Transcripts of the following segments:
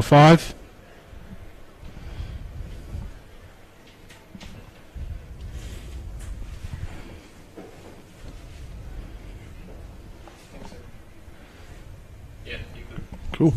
5. Yeah, you could. Cool.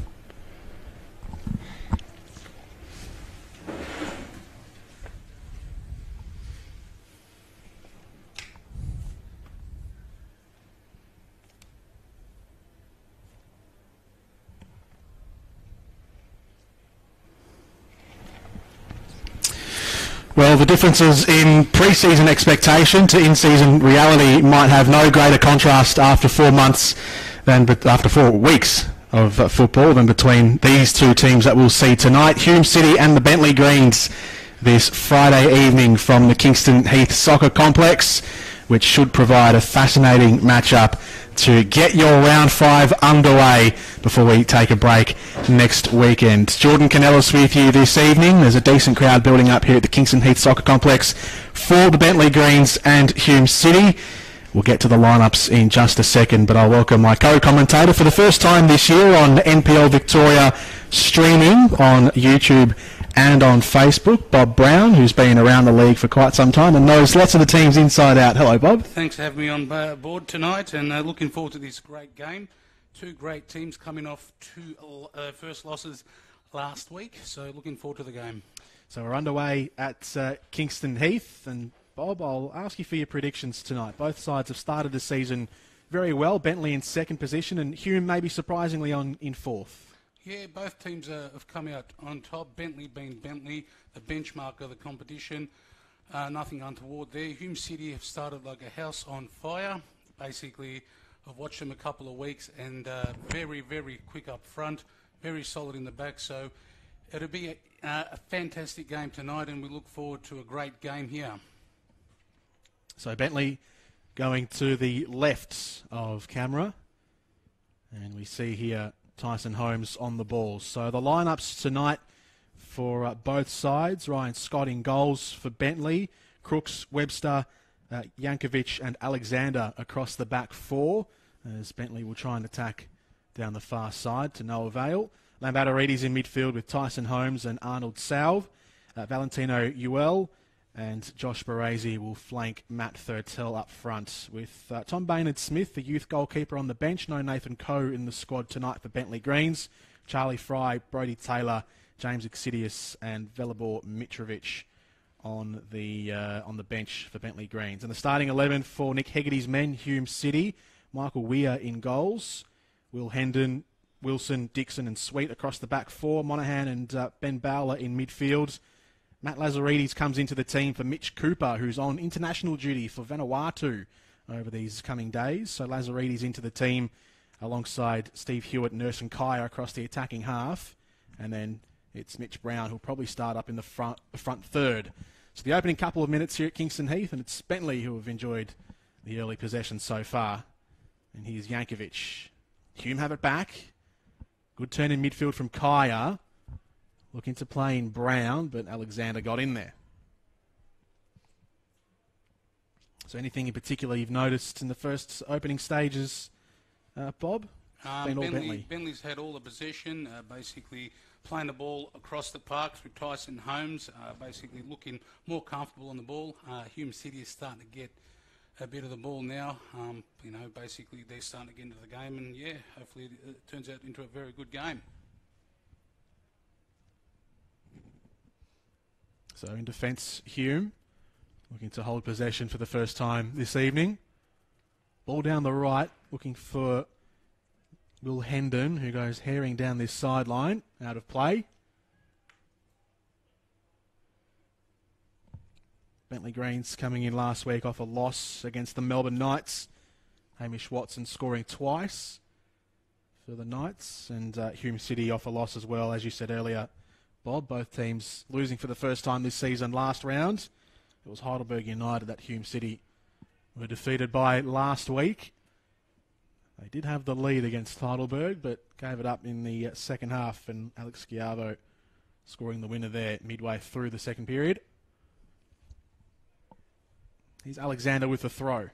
Well, the differences in pre-season expectation to in-season reality might have no greater contrast after 4 months after 4 weeks of football than between these two teams that we'll see tonight. Hume City and the Bentleigh Greens this Friday evening from the Kingston Heath Soccer Complex, which should provide a fascinating matchup to get your round 5 underway before we take a break next weekend. Jordan Canellis with you this evening. There's a decent crowd building up here at the Kingston Heath Soccer Complex for the Bentleigh Greens and Hume City. We'll get to the lineups in just a second, but I'll welcome my co-commentator for the first time this year on NPL Victoria streaming on YouTube and on Facebook, Bob Brown, who's been around the league for quite some time and knows lots of the teams inside out. Hello, Bob. Thanks for having me on board tonight, and looking forward to this great game. Two great teams coming off two first losses last week, so looking forward to the game. So we're underway at Kingston Heath, and Bob, I'll ask you for your predictions tonight. Both sides have started the season very well. Bentleigh in second position, and Hume maybe surprisingly in fourth. Yeah, both teams have come out on top. Bentleigh being Bentleigh, the benchmark of the competition. Nothing untoward there. Hume City have started like a house on fire. Basically, I've watched them a couple of weeks, and very, very quick up front, very solid in the back. So it'll be a fantastic game tonight, and we look forward to a great game here. So Bentleigh going to the left of camera, and we see here Tyson Holmes on the ball. So the lineups tonight for both sides: Ryan Scott in goals for Bentleigh, Crooks, Webster, Yankovic and Alexander across the back four, as Bentleigh will try and attack down the far side to no avail. Lambatoridis in midfield with Tyson Holmes and Arnold Salve. Valentino Uel and Josh Baresi will flank Matt Thurtell up front, with Tom Baynard-Smith, the youth goalkeeper, on the bench. No Nathan Coe in the squad tonight for Bentleigh Greens. Charlie Fry, Brody Taylor, James Exidius and Velibor Mitrovic on the bench for Bentleigh Greens. And the starting 11 for Nick Hegarty's men, Hume City: Michael Weir in goals, Will Hendon, Wilson, Dixon and Sweet across the back four, Monaghan and Ben Bowler in midfield. Matt Lazaridis comes into the team for Mitch Cooper, who's on international duty for Vanuatu over these coming days. So Lazaridis into the team alongside Steve Hewitt, Nurse and Kaya across the attacking half. And then it's Mitch Brown, who'll probably start up in the front third. So the opening couple of minutes here at Kingston Heath, and it's Bentleigh who have enjoyed the early possession so far. And here's Yankovic. Hume have it back. Good turn in midfield from Kaya. Looking to play in Brown, but Alexander got in there. So anything in particular you've noticed in the first opening stages, Bob? Bentleigh's had all the possession, basically playing the ball across the park through Tyson Holmes, basically looking more comfortable on the ball. Hume City is starting to get a bit of the ball now. Basically they're starting to get into the game, and yeah, hopefully it turns out into a very good game. So in defence, Hume looking to hold possession for the first time this evening. Ball down the right, looking for Will Hendon, who goes herring down this sideline, out of play. Bentleigh Greens coming in last week off a loss against the Melbourne Knights. Hamish Watson scoring twice for the Knights, and Hume City off a loss as well, as you said earlier, Bob. Both teams losing for the first time this season last round. It was Heidelberg United that Hume City were defeated by last week. They did have the lead against Heidelberg, but gave it up in the second half, and Alex Schiavo scoring the winner there midway through the second period. Here's Alexander with the throw.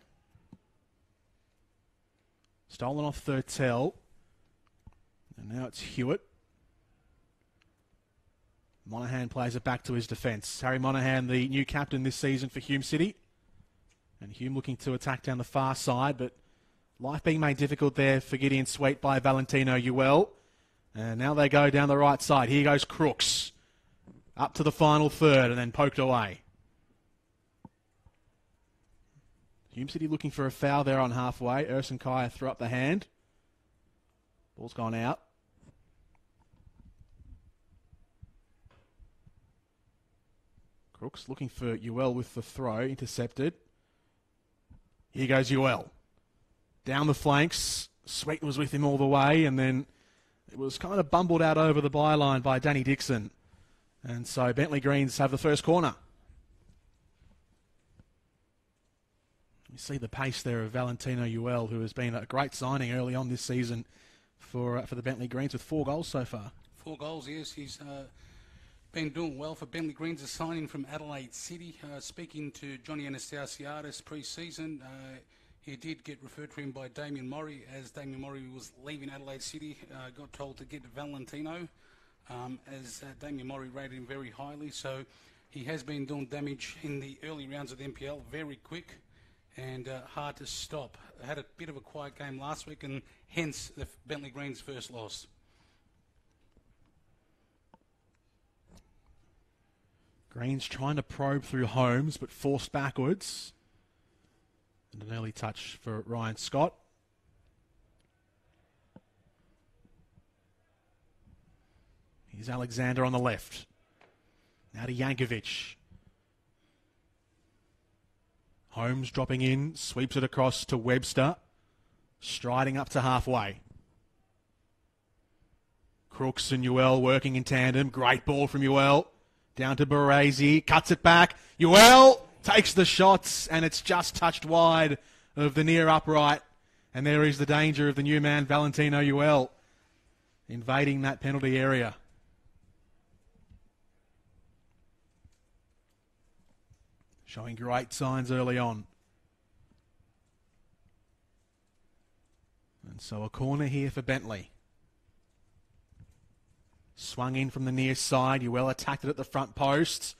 Stolen off Thurtell. And now it's Hewitt. Monaghan plays it back to his defence. Harry Monaghan, the new captain this season for Hume City. And Hume looking to attack down the far side, but life being made difficult there for Gideon Sweet by Valentino Ewell. And now they go down the right side. Here goes Crooks. Up to the final third and then poked away. Hume City looking for a foul there on halfway. Erson Kaya threw up the hand. Ball's gone out. Crooks looking for Ewell with the throw. Intercepted. Here goes Ewell. Down the flanks. Sweet was with him all the way, and then it was kind of bumbled out over the byline by Danny Dixon. And so Bentleigh Greens have the first corner. You see the pace there of Valentino Ewell, who has been a great signing early on this season for the Bentleigh Greens with 4 goals so far. 4 goals, yes. He's been doing well for Bentleigh Greens, a signing from Adelaide City. Speaking to Johnny Anastasiadis pre-season, he did get referred to him by Damien Murray, as Damien Murray was leaving Adelaide City, got told to get Valentino, as Damien Murray rated him very highly. So he has been doing damage in the early rounds of the NPL, very quick and hard to stop. Had a bit of a quiet game last week, and hence the Bentleigh Greens' first loss. Greens trying to probe through Holmes, but forced backwards. And an early touch for Ryan Scott. Here's Alexander on the left. Now to Yankovic. Holmes dropping in, sweeps it across to Webster. Striding up to halfway. Crooks and Ewell working in tandem. Great ball from Ewell. Down to Baresi, cuts it back. Ewell takes the shots, and it's just touched wide of the near upright. And there is the danger of the new man, Valentino Ewell, invading that penalty area. Showing great signs early on. And so a corner here for Bentleigh. Swung in from the near side. Ewell attacked it at the front post.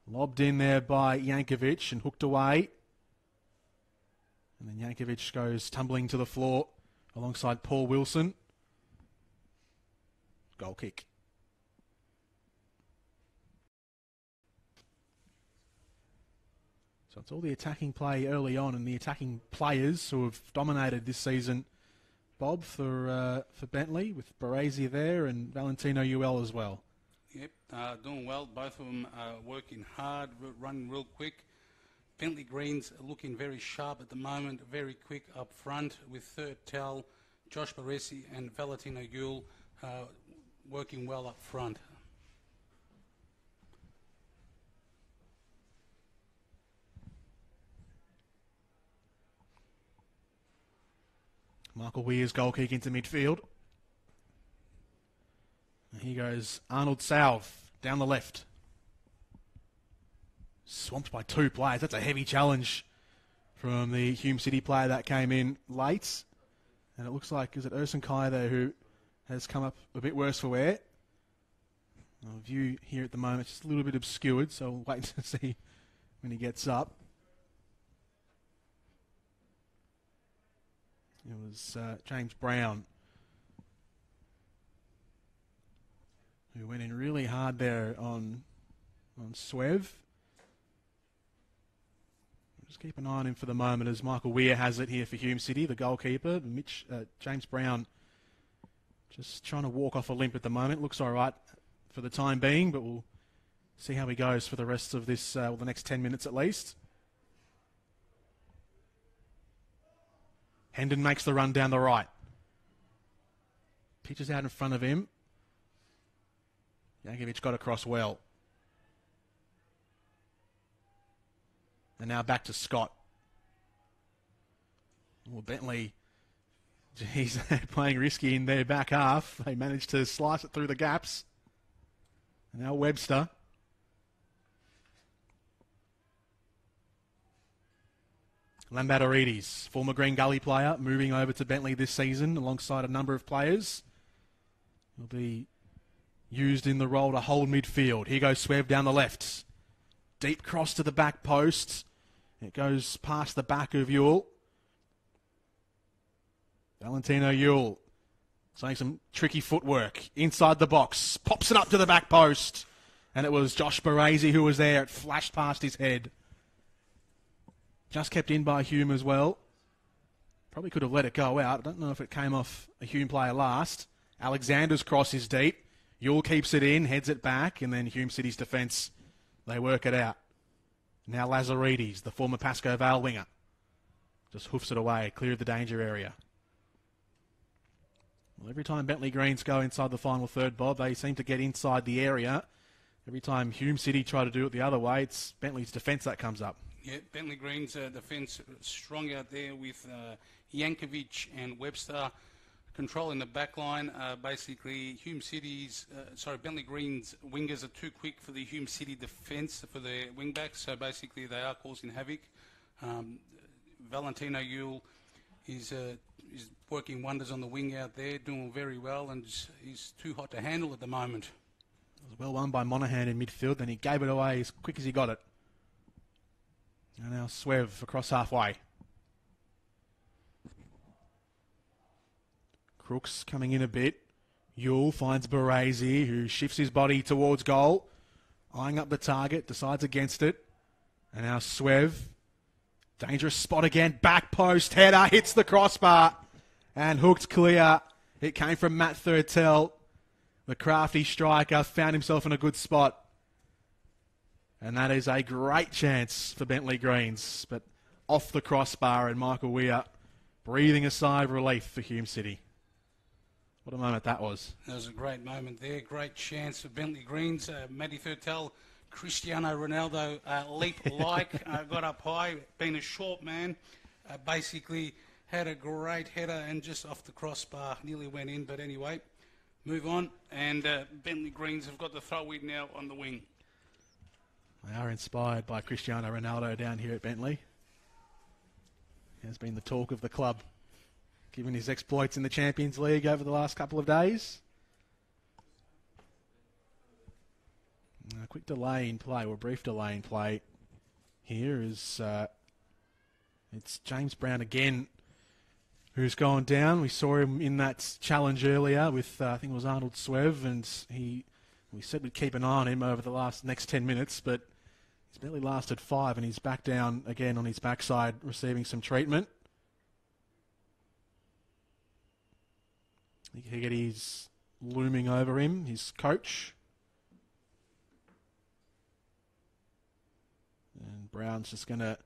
Lobbed in there by Yankovic and hooked away. And then Yankovic goes tumbling to the floor alongside Paul Wilson. Goal kick. So it's all the attacking play early on and the attacking players who have dominated this season. Bob for Bentleigh with Baresi there and Valentino Ewell as well. Yep, doing well. Both of them working hard, running real quick. Bentleigh Greens are looking very sharp at the moment, very quick up front with Third Tell, Josh Baresi and Valentino Ewell working well up front. Michael Weir's goal kick into midfield. And here goes Arnold Salve down the left. Swamped by 2 players. That's a heavy challenge from the Hume City player that came in late. And it looks like, is it Erson Kai there who has come up a bit worse for wear? Our view here at the moment is just a little bit obscured, so we'll wait to see when he gets up. It was James Brown who went in really hard there on Swev. Just keep an eye on him for the moment as Michael Weir has it here for Hume City, the goalkeeper. James Brown just trying to walk off a limp at the moment. Looks all right for the time being, but we'll see how he goes for the rest of this, the next 10 minutes at least. Hendon makes the run down the right. Pitches out in front of him. Yankovic got across well. And now back to Scott. Well, Bentleigh, geez, they're playing risky in their back half. They managed to slice it through the gaps. And now Webster. Lambatoridis, former Green Gully player, moving over to Bentleigh this season alongside a number of players. He'll be used in the role to hold midfield. Here goes Swev down the left. Deep cross to the back post. It goes past the back of Yule. Valentino Yule showing some tricky footwork inside the box. Pops it up to the back post. And it was Josh Baresi who was there. It flashed past his head. Just kept in by Hume as well. Probably could have let it go out. I don't know if it came off a Hume player last. Alexander's cross is deep. Yule keeps it in, heads it back, and then Hume City's defence, they work it out. Now Lazaridis, the former Pascoe Vale winger, just hoofs it away, clear of the danger area. Well, every time Bentleigh Greens go inside the final third, Bob, they seem to get inside the area. Every time Hume City try to do it the other way, it's Bentleigh's defence that comes up. Yeah, Bentleigh Greens defence strong out there with Yankovic and Webster controlling the back line. Basically, Bentleigh Greens wingers are too quick for the Hume City defence for their wing backs, so basically they are causing havoc. Valentino Yule is working wonders on the wing out there, doing very well, and he's too hot to handle at the moment. It was well won by Monaghan in midfield, then he gave it away as quick as he got it. And now Swev across halfway. Crooks coming in a bit. Yule finds Baresi, who shifts his body towards goal. Eyeing up the target, decides against it. And now Swev. Dangerous spot again. Back post, header, hits the crossbar. And hooked clear. It came from Matt Thurtell. The crafty striker found himself in a good spot. And that is a great chance for Bentleigh Greens. But off the crossbar, and Michael Weir breathing a sigh of relief for Hume City. What a moment that was. That was a great moment there. Great chance for Bentleigh Greens. Matty Thurtell, Cristiano Ronaldo leap-like, got up high, being a short man, basically had a great header and just off the crossbar, nearly went in. But anyway, move on. And Bentleigh Greens have got the throw-in now on the wing. They are inspired by Cristiano Ronaldo down here at Bentleigh. He has been the talk of the club, given his exploits in the Champions League over the last couple of days. A quick delay in play, or a brief delay in play here is it's James Brown again who's gone down. We saw him in that challenge earlier with, I think it was Arnold Swev, and we said we'd keep an eye on him over the next 10 minutes, but he's barely lasted 5, and he's back down again on his backside receiving some treatment. Higgins looming over him, his coach. And Brown's just going to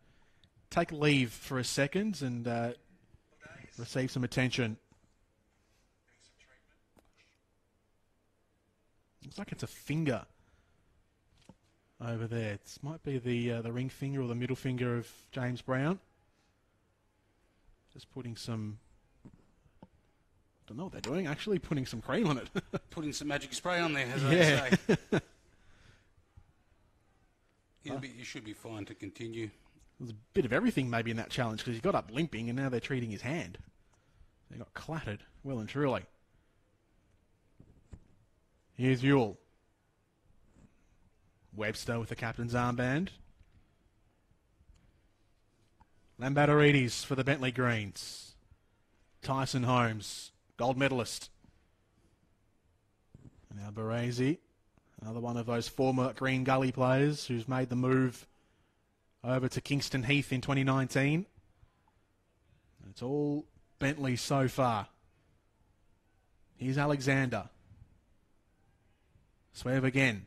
take leave for a second and receive some attention. Looks like it's a finger over there. It might be the ring finger or the middle finger of James Brown. Just putting some... don't know what they're doing, actually. Putting some cream on it. Putting some magic spray on there, as I say. You should be fine to continue. There's a bit of everything maybe in that challenge, because he got up limping and now they're treating his hand. They got clattered, well and truly. Here's Yule. Webster with the captain's armband. Lambatarides for the Bentleigh Greens. Tyson Holmes, gold medalist. And now Baresi, another one of those former Green Gully players who's made the move over to Kingston Heath in 2019. It's all Bentleigh so far. Here's Alexander. Swev again.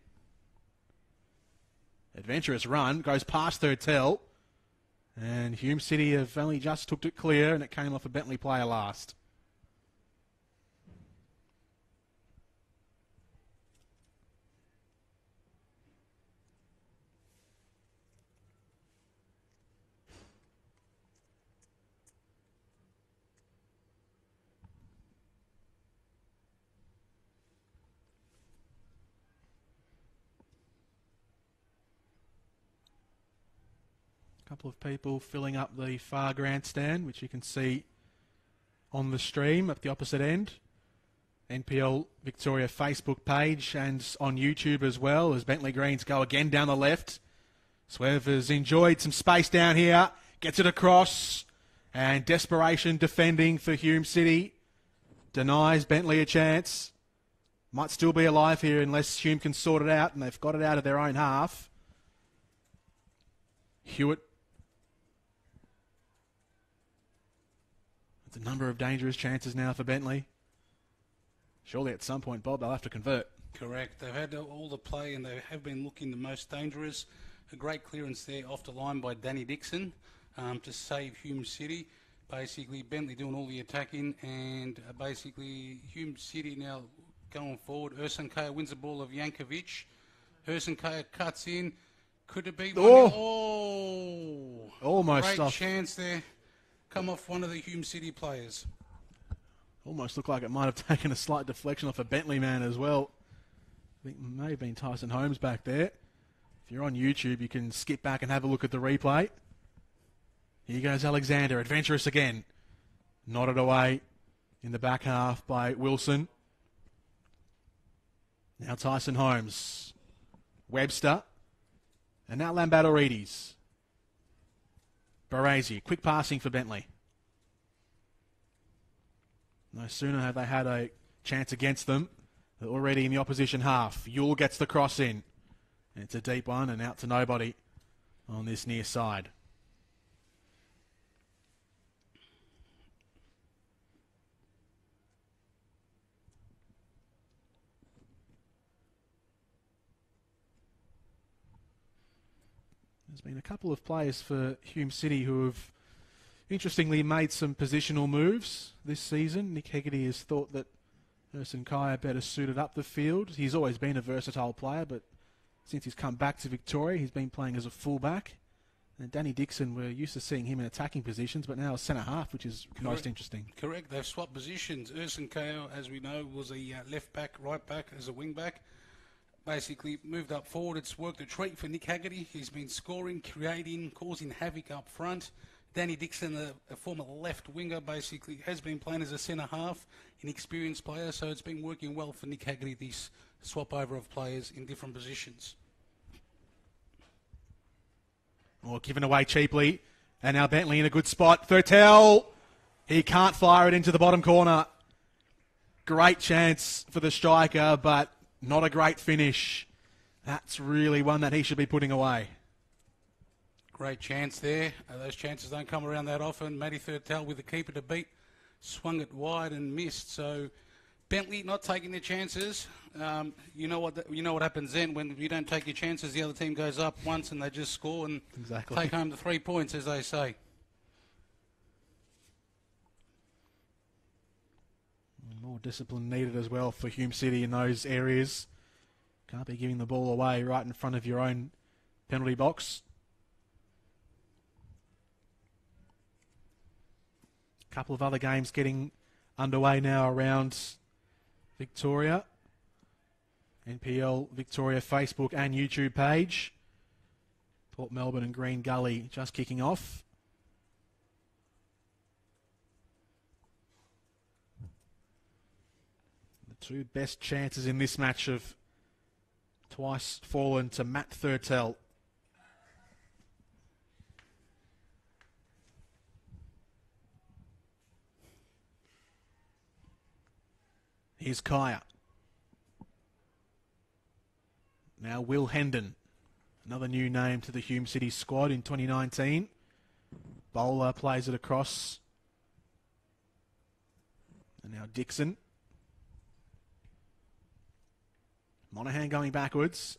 Adventurous run, goes past Thurtell. And Hume City have only just took it clear, and it came off a Bentleigh player last. Couple of people filling up the far grandstand, which you can see on the stream at the opposite end. NPL Victoria Facebook page and on YouTube as well, as Bentleigh Greens go again down the left. Swerve has enjoyed some space down here, gets it across, and desperation defending for Hume City. Denies Bentleigh a chance. Might still be alive here unless Hume can sort it out, and they've got it out of their own half. Hewitt. It's a number of dangerous chances now for Bentleigh. Surely at some point, Bob, they'll have to convert. Correct. They've had all the play and they have been looking the most dangerous. A great clearance there off the line by Danny Dixon to save Hume City. Basically, Bentleigh doing all the attacking, and basically Hume City now going forward. Ursankaya wins the ball of Yankovic. Ursankaya cuts in. Could it be one? Oh! Almost great off. Chance there. Come off one of the Hume City players. Almost looked like it might have taken a slight deflection off a Bentleigh man as well. I think it may have been Tyson Holmes back there. If you're on YouTube, you can skip back and have a look at the replay. Here goes Alexander, adventurous again. Nodded away in the back half by Wilson. Now Tyson Holmes. Webster. And now Lambattorides. Baresi, quick passing for Bentleigh. No sooner have they had a chance against them, they're already in the opposition half. Yule gets the cross in. And it's a deep one and out to nobody on this near side. There's been a couple of players for Hume City who have interestingly made some positional moves this season. Nick Hegarty has thought that Ursankaya better suited up the field. He's always been a versatile player, but since he's come back to Victoria, he's been playing as a fullback. And Danny Dixon, we're used to seeing him in attacking positions, but now a centre half, which is most interesting. Correct. They've swapped positions. Ursankaya, as we know, was a left back, right back, as a wing back. Basically moved up forward. It's worked a treat for Nick Hegarty. He's been scoring, creating, causing havoc up front. Danny Dixon, a former left winger, basically has been playing as a centre half, an experienced player, so it's been working well for Nick Hegarty, this swap over of players in different positions. Oh, given away cheaply. And now Bentleigh in a good spot. Thurtell, he can't fire it into the bottom corner. Great chance for the striker, but not a great finish. That's really one that he should be putting away. Great chance there. Those chances don't come around that often. Matty Thurtell with the keeper to beat. Swung it wide and missed. So Bentleigh not taking their chances. You know what happens then when you don't take your chances. The other team goes up once and they just score and take home the 3 points, as they say. More discipline needed as well for Hume City in those areas. Can't be giving the ball away right in front of your own penalty box. A couple of other games getting underway now around Victoria. NPL Victoria Facebook and YouTube page. Port Melbourne and Green Gully just kicking off. The two best chances in this match have twice fallen to Matt Thurtell. Here's Kaya. Now Will Hendon, another new name to the Hume City squad in 2019. Bowler plays it across. And now Dixon. Monaghan going backwards.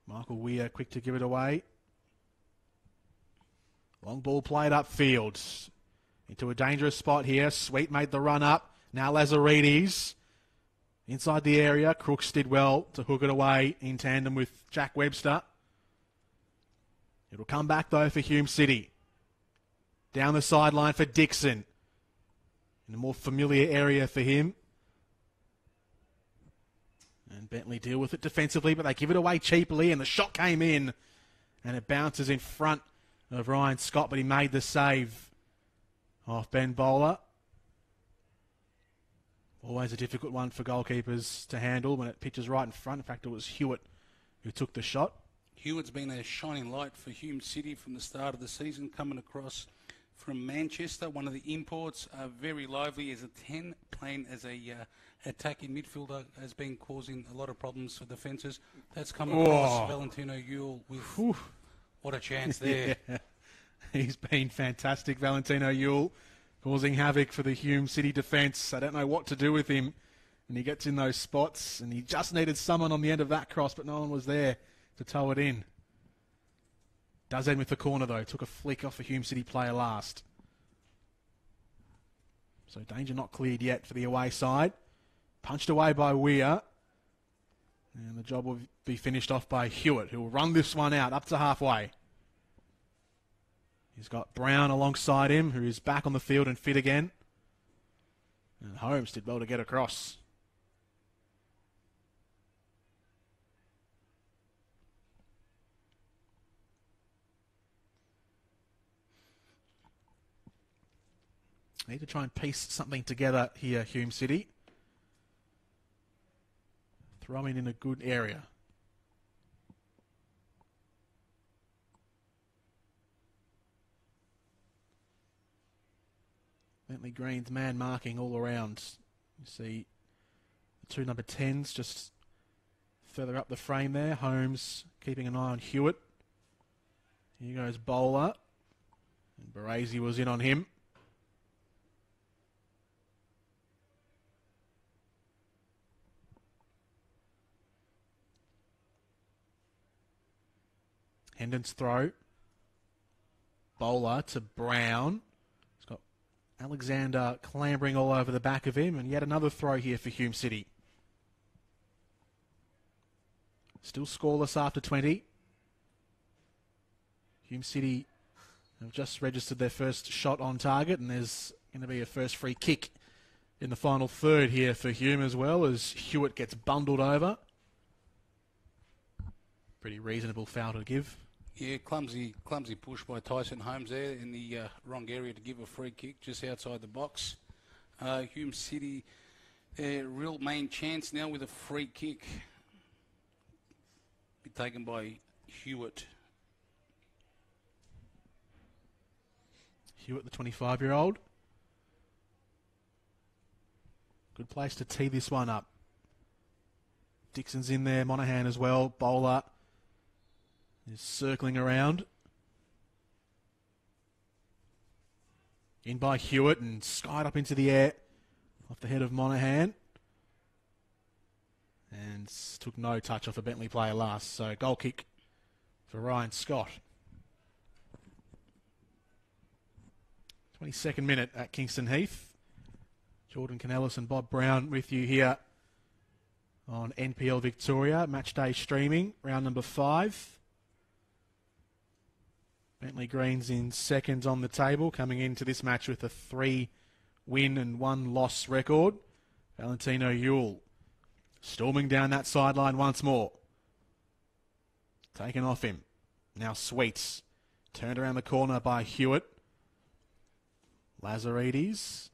Michael Weir quick to give it away. Long ball played upfield. Into a dangerous spot here. Sweet made the run up. Now Lazaridis. Inside the area. Crooks did well to hook it away in tandem with Jack Webster. It'll come back though for Hume City. Down the sideline for Dixon. In a more familiar area for him. And Bentleigh deal with it defensively, but they give it away cheaply, and the shot came in. And it bounces in front of Ryan Scott, but he made the save. off Ben Bowler. Always a difficult one for goalkeepers to handle when it pitches right in front. In fact, it was Hewitt who took the shot. Hewitt's been a shining light for Hume City from the start of the season, coming across from Manchester. One of the imports, very lively as a 10, playing as a attacking midfielder, has been causing a lot of problems for defences. That's come across Valentino Yule with what a chance there. Yeah. He's been fantastic, Valentino Yule, causing havoc for the Hume City defence. I don't know what to do with him. And he gets in those spots, and he just needed someone on the end of that cross, but no one was there to tow it in. Does end with the corner, though. Took a flick off a Hume City player last. So danger not cleared yet for the away side. Punched away by Weir. And the job will be finished off by Hewitt, who will run this one out up to halfway. He's got Brown alongside him, who is back on the field and fit again. And Holmes did well to get across. Need to try and piece something together here, Hume City. Throwing in a good area. Bentleigh Green's man marking all around. You see the two number 10s just further up the frame there. Holmes keeping an eye on Hewitt. Here goes Bowler. And Baresi was in on him. Hendon's throw. Bowler to Brown. He's got Alexander clambering all over the back of him. And yet another throw here for Hume City. Still scoreless after 20. Hume City have just registered their first shot on target. And there's going to be a first free kick in the final third here for Hume as well, as Hewitt gets bundled over. Pretty reasonable foul to give. Yeah, clumsy push by Tyson Holmes there in the wrong area to give a free kick just outside the box. Hume City, their real main chance now with a free kick. Be taken by Hewitt. Hewitt, the 25-year-old. Good place to tee this one up. Dixon's in there, Monaghan as well. Bowler is circling around. In by Hewitt and skied up into the air off the head of Monaghan. And took no touch off a Bentleigh player last. So goal kick for Ryan Scott. 22nd minute at Kingston Heath. Jordan Canellis and Bob Brown with you here on NPL Victoria. Matchday streaming, round number 5. Bentleigh Greens in second on the table, coming into this match with a 3-win and 1-loss record. Valentino Yule storming down that sideline once more. Taken off him. Now Sweets. Turned around the corner by Hewitt. Lazaridis.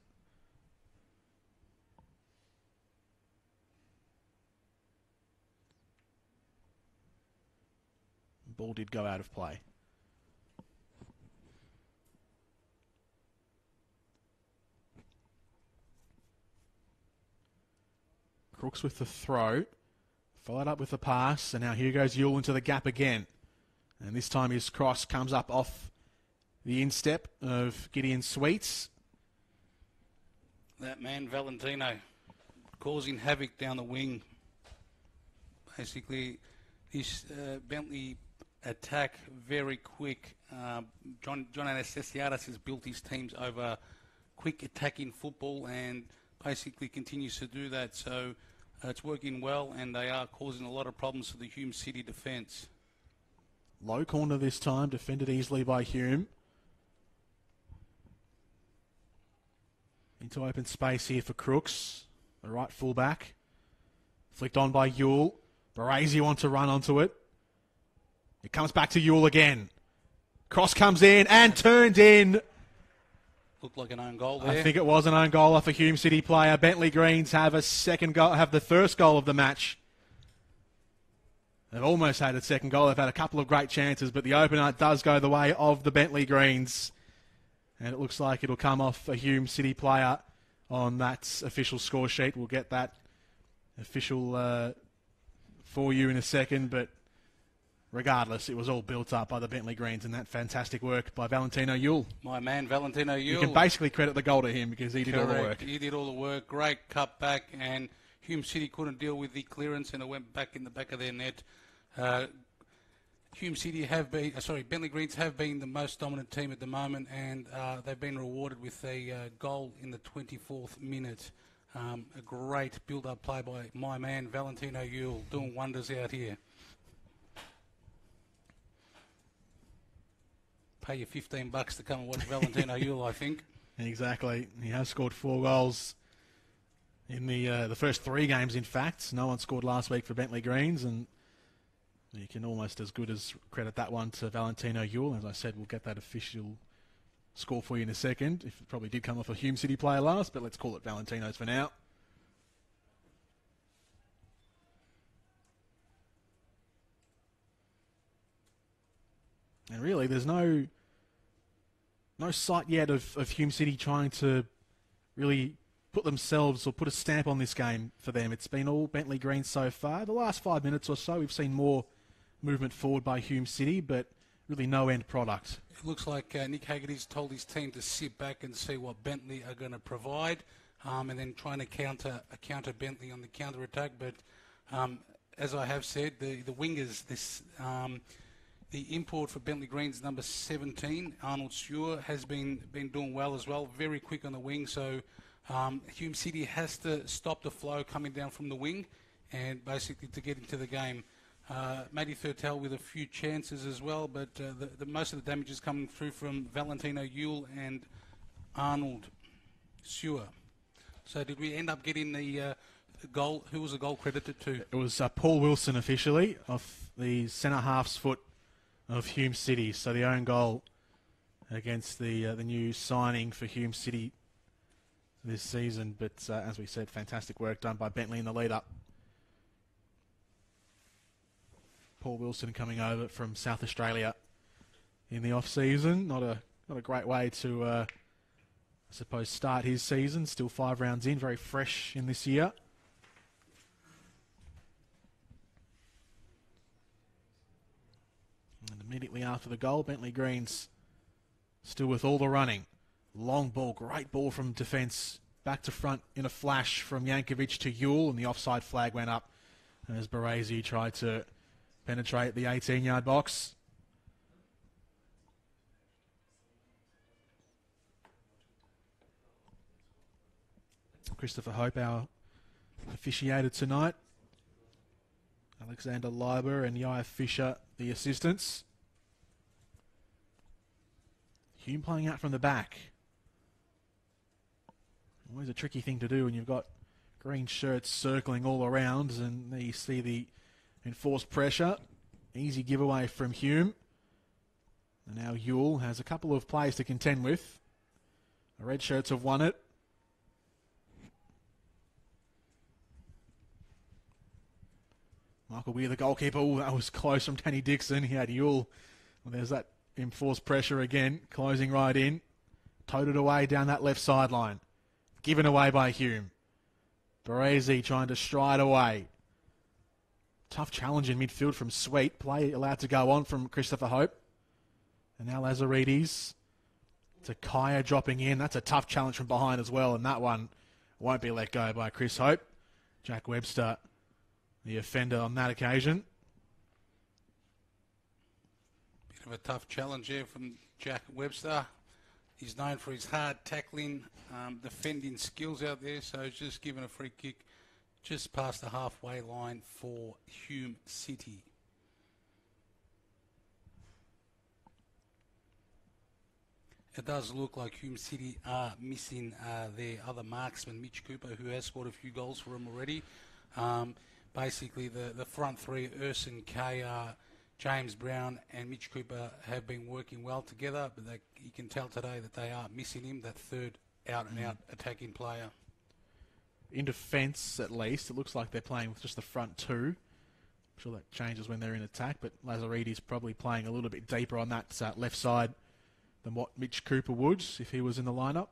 Ball did go out of play. Crooks with the throw. Followed up with the pass. And now here goes Yule into the gap again. And this time his cross comes up off the instep of Gideon Sweets. That man, Valentino, causing havoc down the wing. Basically, this Bentleigh attack very quick. John Anastasiadis has built his teams over quick attacking football and basically continues to do that. So it's working well, and they are causing a lot of problems for the Hume City defence. Low corner this time, defended easily by Hume. Into open space here for Crooks, the right fullback. Flicked on by Yule. Baresi wants to run onto it. It comes back to Yule again. Cross comes in and turned in Looked like an own goal there. I think it was an own goal off a Hume City player. Bentleigh Greens have a second goal, have the first goal of the match. They've almost had a second goal. They've had a couple of great chances, but the opener does go the way of the Bentleigh Greens. And it looks like it'll come off a Hume City player on that official score sheet. We'll get that official for you in a second, but regardless, it was all built up by the Bentleigh Greens, and that fantastic work by Valentino Yule. My man, Valentino Yule. You can basically credit the goal to him because he did all the work. He did all the work. Great cut back, and Hume City couldn't deal with the clearance, and it went back in the back of their net. Bentleigh Greens have been the most dominant team at the moment, and they've been rewarded with a goal in the 24th minute. A great build-up play by my man, Valentino Yule, doing wonders out here. Pay you $15 to come and watch Valentino Yule, I think. Exactly. He has scored 4 goals in the first 3 games, in fact. No one scored last week for Bentleigh Greens, and you can almost as good as credit that one to Valentino Yule. As I said, we'll get that official score for you in a second. If it probably did come off a Hume City player last, but let's call it Valentino's for now. And really, there's no sight yet of Hume City trying to really put themselves or put a stamp on this game for them. It's been all Bentleigh Greens so far. The last 5 minutes or so, we've seen more movement forward by Hume City, but really no end product. It looks like Nick Haggerty's told his team to sit back and see what Bentleigh are going to provide, and then trying to counter Bentleigh on the counter attack. But as I have said, the wingers, the import for Bentleigh Greens, number 17, Arnold Stewart, has been doing well as well. Very quick on the wing, so Hume City has to stop the flow coming down from the wing, and basically to get into the game. Matty Thurtell with a few chances as well, but the most of the damage is coming through from Valentino Yule and Arnold Stewart. So did we end up getting the goal? Who was the goal credited to? It was Paul Wilson officially off the centre half's foot of Hume City. So the own goal against the new signing for Hume City this season. But as we said, fantastic work done by Bentleigh in the lead up. Paul Wilson coming over from South Australia in the off season. Not a great way to, I suppose, start his season. Still 5 rounds in, very fresh in this year. And immediately after the goal, Bentleigh Greens still with all the running. Long ball, great ball from defence. Back to front in a flash from Yankovic to Yule, and the offside flag went up as Baresi tried to penetrate the 18-yard box. Christopher Hope, our officiated tonight. Alexander Leiber and Yaya Fisher, the assistants. Hume playing out from the back. Always a tricky thing to do when you've got green shirts circling all around, and there you see the enforced pressure. Easy giveaway from Hume. And now Yule has a couple of players to contend with. The red shirts have won it. Michael Weir, the goalkeeper. Ooh, that was close from Danny Dixon. He had Yule. Well, there's that enforced pressure again. Closing right in. Toted away down that left sideline. Given away by Hume. Baresi trying to stride away. Tough challenge in midfield from Sweet. Play allowed to go on from Christopher Hope. And now Lazaridis to Kaya dropping in. That's a tough challenge from behind as well. And that one won't be let go by Chris Hope. Jack Webster, the offender on that occasion. Bit of a tough challenge there from Jack Webster. He's known for his hard tackling, defending skills out there. So he's just given a free kick just past the halfway line for Hume City. It does look like Hume City are missing their other marksman, Mitch Cooper, who has scored a few goals for them already. Basically, the front three, Urson, Kaya James Brown and Mitch Cooper have been working well together, but you can tell today that they are missing him, that third out-and-out attacking player. In defence, at least, it looks like they're playing with just the front two. I'm sure that changes when they're in attack, but Lazaridis probably playing a little bit deeper on that left side than what Mitch Cooper would if he was in the lineup.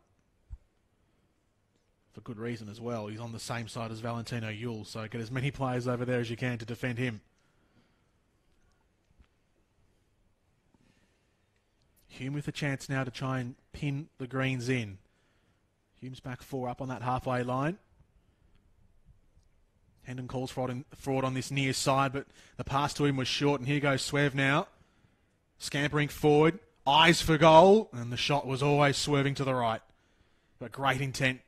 For good reason as well. He's on the same side as Valentino Yule, so get as many players over there as you can to defend him. Hume with a chance now to try and pin the Greens in. Hume's back 4 up on that halfway line. Hendon calls fraud on this near side, but the pass to him was short, and here goes Swerve now. Scampering forward, eyes for goal, and the shot was always swerving to the right. But great intent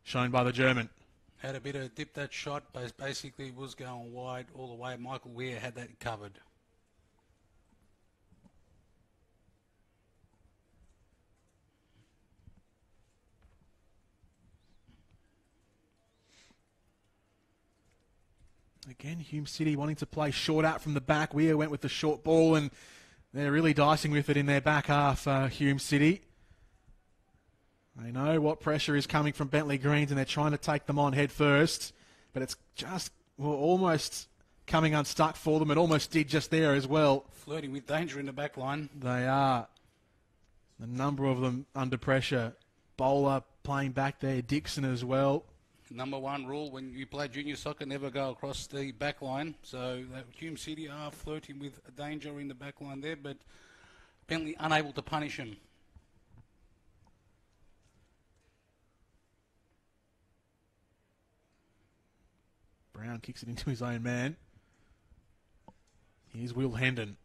shown by the German. Had a bit of dip that shot, but basically was going wide all the way. Michael Weir had that covered. Again, Hume City wanting to play short out from the back. Weir went with the short ball, and they're really dicing with it in their back half, Hume City. They know what pressure is coming from Bentleigh Greens, and they're trying to take them on head first. But it's just almost coming unstuck for them. It almost did just there as well. Flirting with danger in the back line. They are. A number of them under pressure. Bowler playing back there, Dixon as well. Number one rule when you play junior soccer, never go across the back line. So Hume City are flirting with danger in the back line there, but Bentleigh unable to punish him. Brown kicks it into his own man. Here's Will Hendon.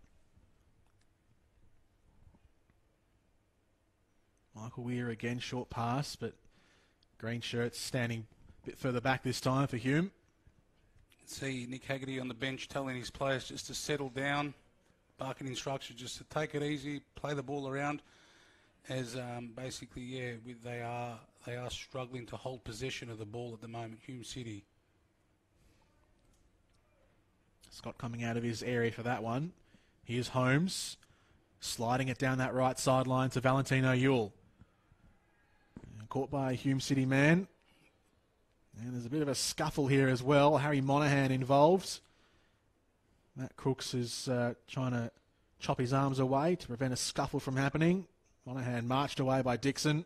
Michael Weir again, short pass, but green shirts standing a bit further back this time for Hume. See Nick Haggerty on the bench telling his players just to settle down, barking instructions just to take it easy, play the ball around. As basically, they are struggling to hold possession of the ball at the moment, Hume City. Scott coming out of his area for that one. Here's Holmes, sliding it down that right sideline to Valentino Yule. Caught by a Hume City man. And there's a bit of a scuffle here as well. Harry Monaghan involved. Matt Crooks is trying to chop his arms away to prevent a scuffle from happening. Monaghan marched away by Dixon.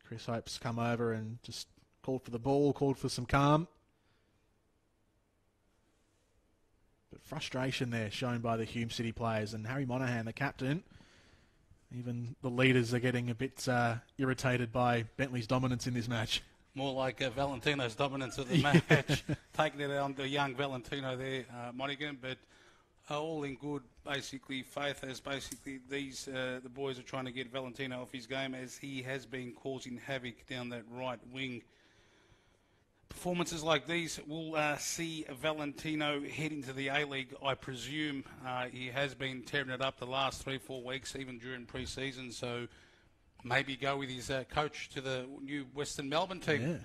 Chris Hope's come over and just called for the ball, called for some calm. But frustration there shown by the Hume City players, and Harry Monaghan, the captain. Even the leaders are getting a bit irritated by Bentleigh's dominance in this match. More like Valentino's dominance of the match. Taking it on the young Valentino there, Monaghan, but all in good, basically, faith as basically the boys are trying to get Valentino off his game as he has been causing havoc down that right wing. Performances like these will see Valentino head into the A-League, I presume. He has been tearing it up the last 3-4 weeks, even during pre-season, so maybe go with his coach to the new Western Melbourne team. Yeah.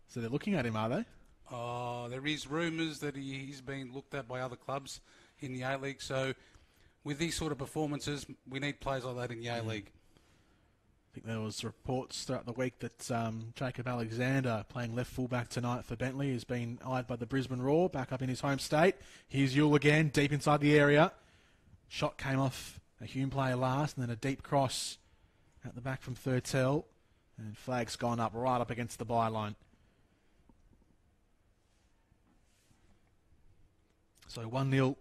So they're looking at him, are they? There is rumours that he's been looked at by other clubs in the A-League, so with these sort of performances, we need players like that in the A-League. I think there was reports throughout the week that Jacob Alexander, playing left fullback tonight for Bentleigh, has been eyed by the Brisbane Roar, back up in his home state. Here's Yule again, deep inside the area. Shot came off a Hume player last, and then a deep cross at the back from third tell. And flag's gone up right up against the byline. So 1-0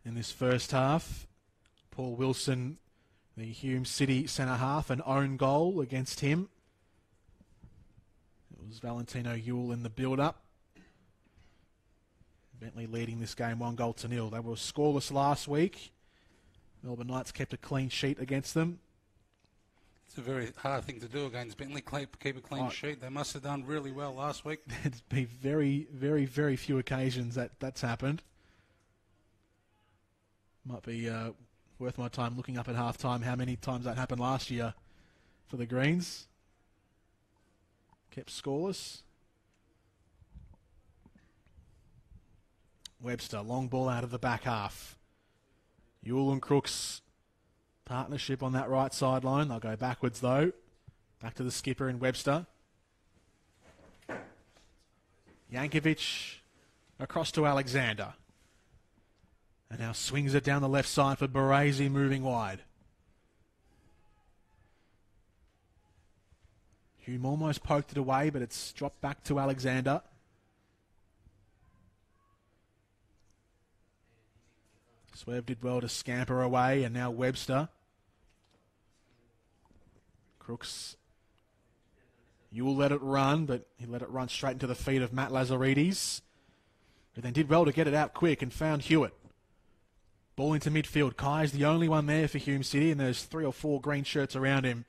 in this first half. Paul Wilson, the Hume City centre-half, an own goal against him. It was Valentino Yule in the build-up. Bentleigh leading this game 1-0. They were scoreless last week. Melbourne Knights kept a clean sheet against them. It's a very hard thing to do against Bentleigh, keep a clean sheet. They must have done really well last week. There's been very, very, very few occasions that's happened. Might be worth my time looking up at half-time how many times that happened last year for the Greens. Kept scoreless. Webster, long ball out of the back half. Ewell and Crooks partnership on that right sideline. They'll go backwards though. Back to the skipper and Webster. Yankovic across to Alexander. And now swings it down the left side for Baresi moving wide. Hume almost poked it away, but it's dropped back to Alexander. Swerve did well to scamper away, and now Webster. Crooks. You will let it run, but he let it run straight into the feet of Matt Lazaridis, who then did well to get it out quick and found Hewitt. Ball into midfield. Kai's the only one there for Hume City, and there's 3 or 4 green shirts around him.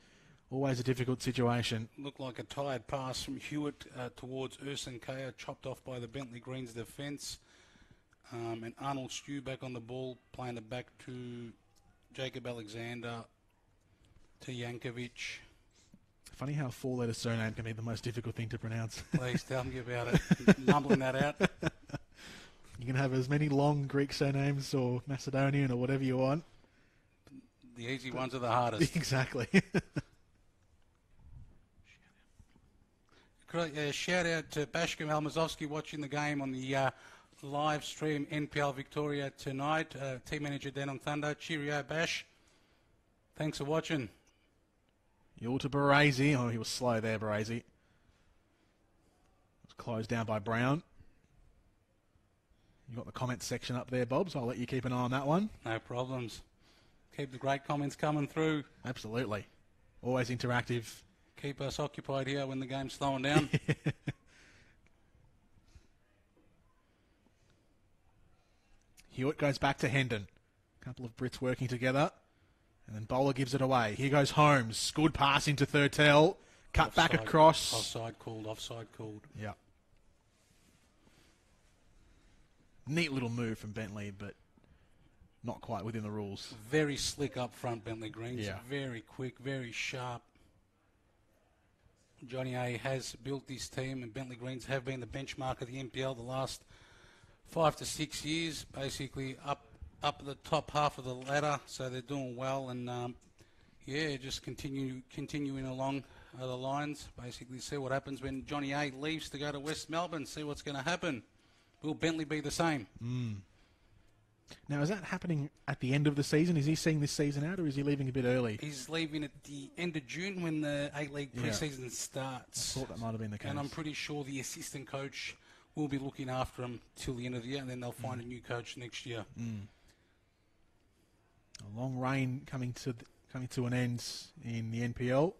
Always a difficult situation. Looked like a tired pass from Hewitt towards Urson Kaya, chopped off by the Bentleigh Greens defence. And Arnold Stew back on the ball, playing it back to Jacob Alexander, to Yankovic. Funny how a 4-letter surname can be the most difficult thing to pronounce. Please tell me about it. Mumbling that out. You can have as many long Greek surnames or Macedonian or whatever you want. The easy ones are the hardest. Exactly. Shout out to Bashka Almazovsky watching the game on the live stream NPL Victoria tonight. Team manager down on Thunder. Cheerio, Bash. Thanks for watching. You're to Baresi. Oh, he was slow there, Baresi. It was closed down by Brown. You got the comment section up there, Bob, so I'll let you keep an eye on that one. No problems. Keep the great comments coming through. Absolutely. Always interactive. Keep us occupied here when the game's slowing down. Hewitt goes back to Hendon. A couple of Brits working together. And then Bowler gives it away. Here goes Holmes. Good pass into Thurtell. Cut Offside, back across. Offside called. Yeah. Neat little move from Bentleigh, but not quite within the rules. Very slick up front, Bentleigh Greens. Yeah. Very quick, very sharp. Johnny A has built this team, and Bentleigh Greens have been the benchmark of the NPL the last 5 to 6 years, basically up the top half of the ladder, so they're doing well, and just continuing along the lines, basically see what happens when Johnny A leaves to go to West Melbourne, see what's going to happen. Will Bentleigh be the same? Now, is that happening at the end of the season? Is he seeing this season out, or is he leaving a bit early? He's leaving at the end of June when the A-League pre-season starts. I thought that might have been the case. And I'm pretty sure the assistant coach will be looking after him till the end of the year, and then they'll find a new coach next year. A long reign coming to an end in the NPL.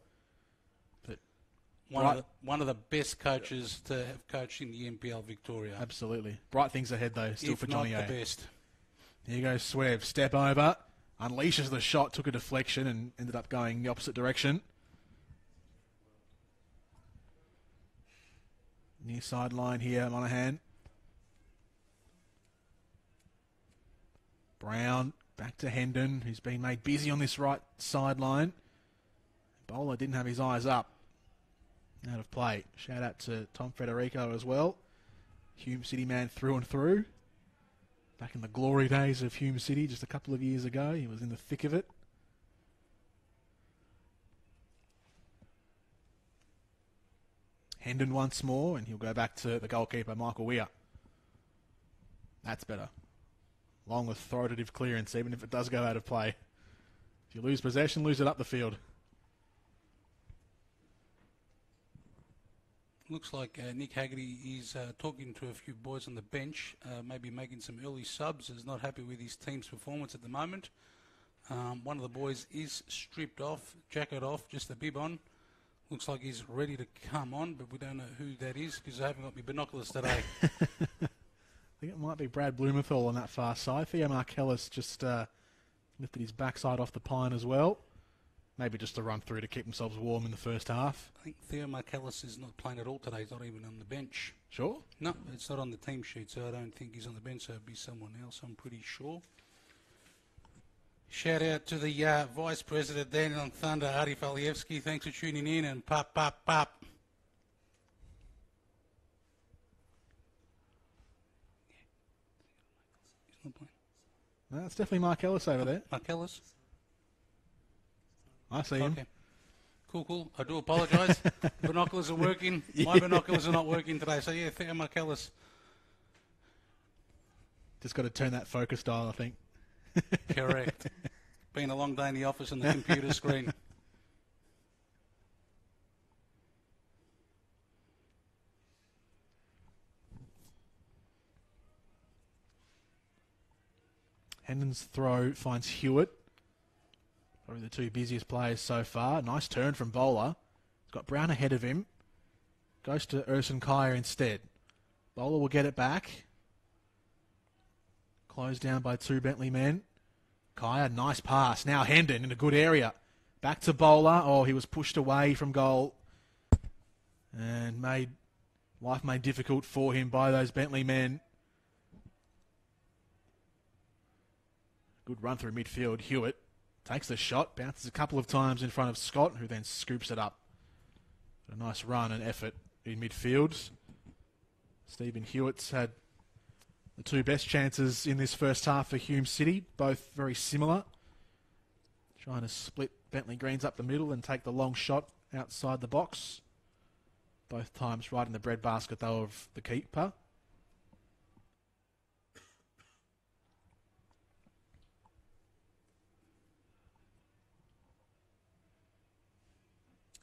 But one of the best coaches to have coached in the NPL Victoria. Absolutely. Bright things ahead, though, still for Johnny A. If not the best. Here goes Swerve. Step over. Unleashes the shot. Took a deflection and ended up going the opposite direction. Near sideline here, Monaghan. Brown back to Hendon, who's been made busy on this right sideline. Bowler didn't have his eyes up. Out of play. Shout out to Tom Federico as well. Hume City man through and through. Back in the glory days of Hume City just a couple of years ago. He was in the thick of it. Hendon once more, and he'll go back to the goalkeeper, Michael Weir. That's better. Long authoritative clearance, even if it does go out of play. If you lose possession, lose it up the field. Looks like Nick Haggerty is talking to a few boys on the bench, maybe making some early subs. Is not happy with his team's performance at the moment. One of the boys is stripped off, jacket off, just a bib on. Looks like he's ready to come on, but we don't know who that is because I haven't got my binoculars today. I think it might be Brad Blumenthal on that far side. Theo Markellis just lifted his backside off the pine as well. Maybe just to run through to keep themselves warm in the first half. I think Theo Markellis is not playing at all today. He's not even on the bench. Sure? No, it's not on the team sheet, so I don't think he's on the bench. So it'll be someone else, I'm pretty sure. Shout out to the Vice President down on Thunder, Artie Falievsky. Thanks for tuning in, and pop, pop, pop. No, it's definitely Mark Ellis over there. Mark Ellis? I see him. Okay. Cool. I do apologise. Binoculars are working. My binoculars are not working today. So, yeah, thank you, Mark Ellis. Just got to turn that focus dial, I think. Correct. Been a long day in the office and the computer screen. Hendon's throw finds Hewitt. Probably the two busiest players so far. Nice turn from Bowler. He's got Brown ahead of him. Goes to Urson Kaya instead. Bowler will get it back. Closed down by two Bentleigh men. Kaya, nice pass. Now Hendon in a good area. Back to Bowler. Oh, he was pushed away from goal. And life made difficult for him by those Bentleigh men. Good run through midfield. Hewitt takes the shot, bounces a couple of times in front of Scott, who then scoops it up. A nice run and effort in midfield. Stephen Hewitt's had the two best chances in this first half for Hume City, both very similar. Trying to split Bentleigh Greens up the middle and take the long shot outside the box. Both times right in the breadbasket, though, of the keeper.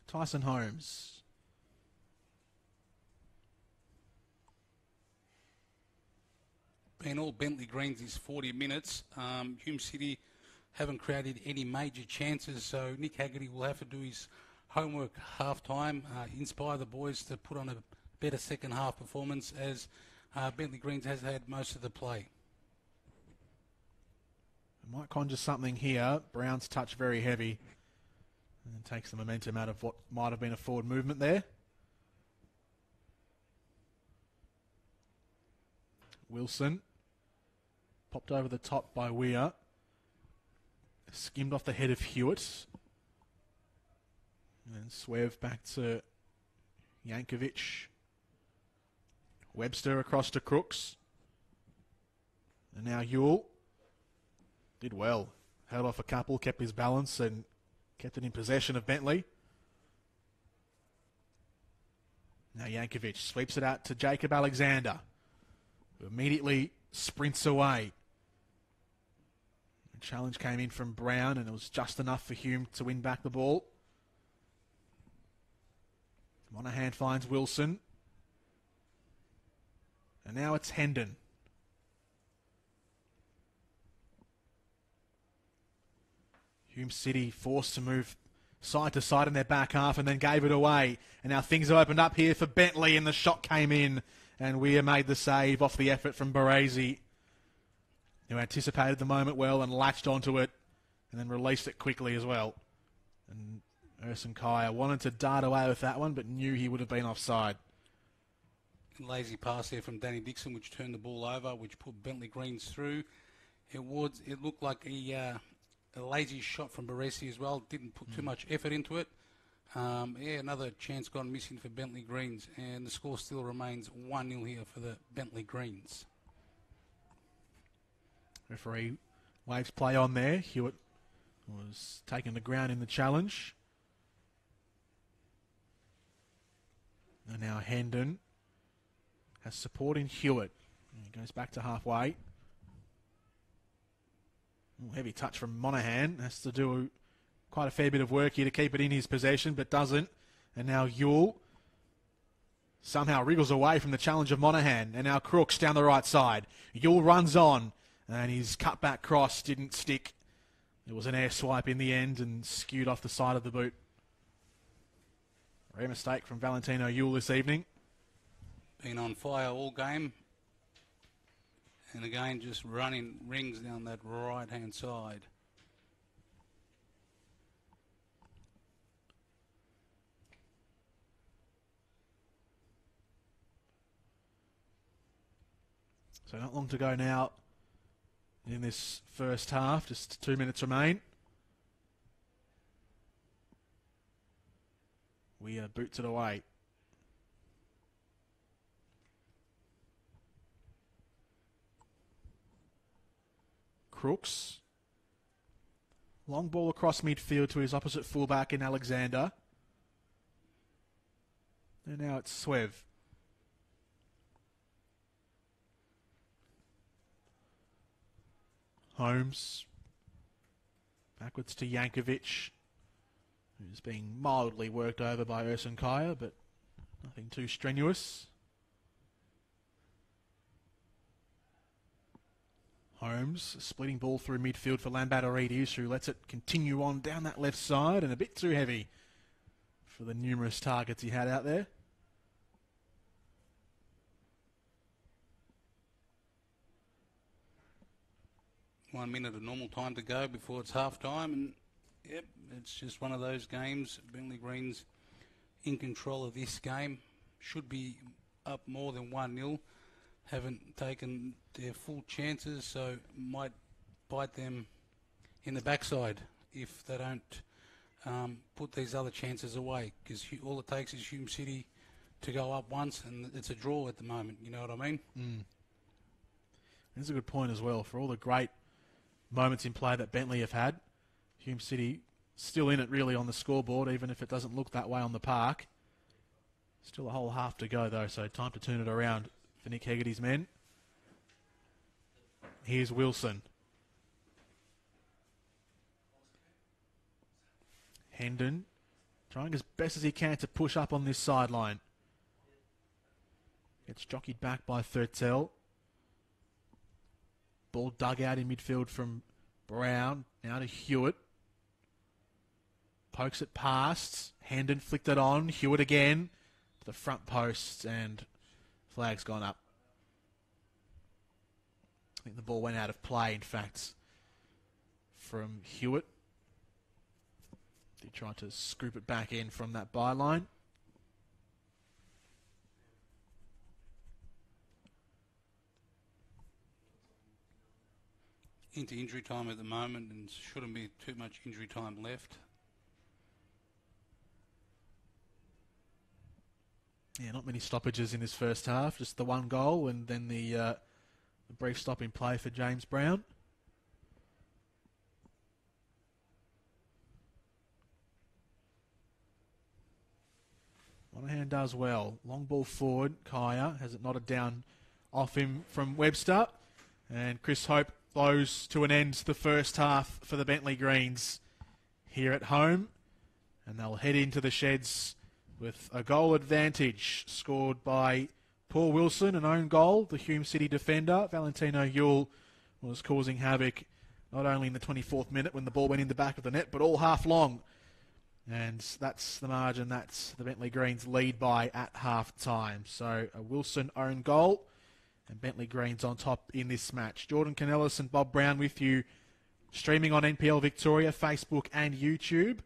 Tyson Holmes. Been all Bentleigh Greens is 40 minutes. Hume City haven't created any major chances, so Nick Haggerty will have to do his homework half-time, inspire the boys to put on a better second half performance as Bentleigh Greens has had most of the play. Might conjure something here. Brown's touch very heavy. And takes the momentum out of what might have been a forward movement there. Wilson. Popped over the top by Weir. Skimmed off the head of Hewitt. And then swerved back to Yankovic. Webster across to Crooks. And now Ewell. Did well. Held off a couple, kept his balance and kept it in possession of Bentleigh. Now Yankovic sweeps it out to Jacob Alexander, who immediately sprints away. The challenge came in from Brown, and it was just enough for Hume to win back the ball. Monahan finds Wilson. And now it's Hendon. Hume City forced to move side to side in their back half and then gave it away. And now things have opened up here for Bentleigh, and the shot came in. And Weir made the save off the effort from Baresi, who anticipated the moment well and latched onto it and then released it quickly as well. And Urson Kaya wanted to dart away with that one, but knew he would have been offside. Lazy pass there from Danny Dixon, which turned the ball over, which put Bentleigh Greens through. It looked like a lazy shot from Baresi as well. Didn't put too much effort into it. Another chance gone missing for Bentleigh Greens, and the score still remains 1-0 here for the Bentleigh Greens. Referee waves play on there. Hewitt was taking the ground in the challenge. And now Hendon has support in Hewitt. He goes back to halfway. Heavy touch from Monahan. Has to do quite a fair bit of work here to keep it in his possession, but doesn't. And now Ewell somehow wriggles away from the challenge of Monahan. And now Crooks down the right side. Ewell runs on, and his cutback cross didn't stick. It was an air swipe in the end and skewed off the side of the boot. Rare mistake from Valentino Ewell this evening. Been on fire all game. And again, just running rings down that right-hand side. So not long to go now in this first half. Just 2 minutes remain. We boots it away. Crooks. Long ball across midfield to his opposite fullback in Alexander. And now it's Swev. Holmes. Backwards to Yankovic, who's being mildly worked over by Ersin Kaya, but nothing too strenuous. Holmes, splitting ball through midfield for Lambatarides, who lets it continue on down that left side, and a bit too heavy for the numerous targets he had out there. One minute of normal time to go before it's half time, and yep, it's just one of those games. Bentleigh Greens in control of this game. Should be up more than 1-0. Haven't taken their full chances, so might bite them in the backside if they don't put these other chances away, because all it takes is Hume City to go up once, and it's a draw at the moment, you know what I mean? That's a good point as well. For all the great moments in play that Bentleigh have had, Hume City still in it really on the scoreboard, even if it doesn't look that way on the park. Still a whole half to go though, so time to turn it around for Nick Hegarty's men. Here's Wilson. Hendon trying as best as he can to push up on this sideline. Gets jockeyed back by Thurtell. Ball dug out in midfield from Brown. Now to Hewitt. Pokes it past. Hendon flicked it on. Hewitt again to the front post, and flag's gone up. I think the ball went out of play, in fact, from Hewitt. He tried to scoop it back in from that byline. Into injury time at the moment, and shouldn't be too much injury time left. Yeah, not many stoppages in this first half. Just the one goal and then the brief stop in play for James Brown. Monahan does well. Long ball forward. Kaya has it knotted down off him from Webster. And Chris Hope blows to an end the first half for the Bentleigh Greens here at home. And they'll head into the sheds with a goal advantage scored by Paul Wilson, an own goal, the Hume City defender. Valentino Yule was causing havoc not only in the 24th minute when the ball went in the back of the net, but all half long. And that's the margin that's the Bentleigh Greens lead by at half time. So a Wilson own goal and Bentleigh Greens on top in this match. Jordan Canellis and Bob Brown with you, streaming on NPL Victoria, Facebook and YouTube.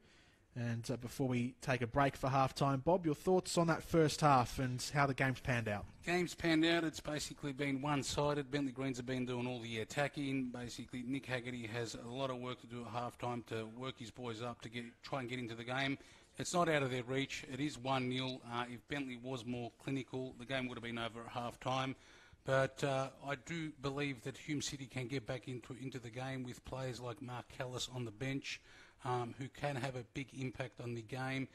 And before we take a break for half-time, Bob, your thoughts on that first half and how the game's panned out? Game's panned out. It's basically been one-sided. Bentleigh Greens have been doing all the attacking. Basically, Nick Hegarty has a lot of work to do at half-time to work his boys up to try and get into the game. It's not out of their reach. It is 1-0. If Bentleigh was more clinical, the game would have been over at half-time. But I do believe that Hume City can get back into the game with players like Mark Callis on the bench, who can have a big impact on the game.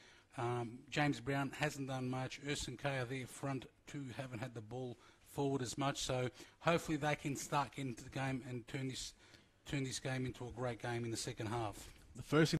James Brown hasn't done much. Ersin Kaya there front too haven't had the ball forward as much. So hopefully they can start getting into the game and turn this game into a great game in the second half. The first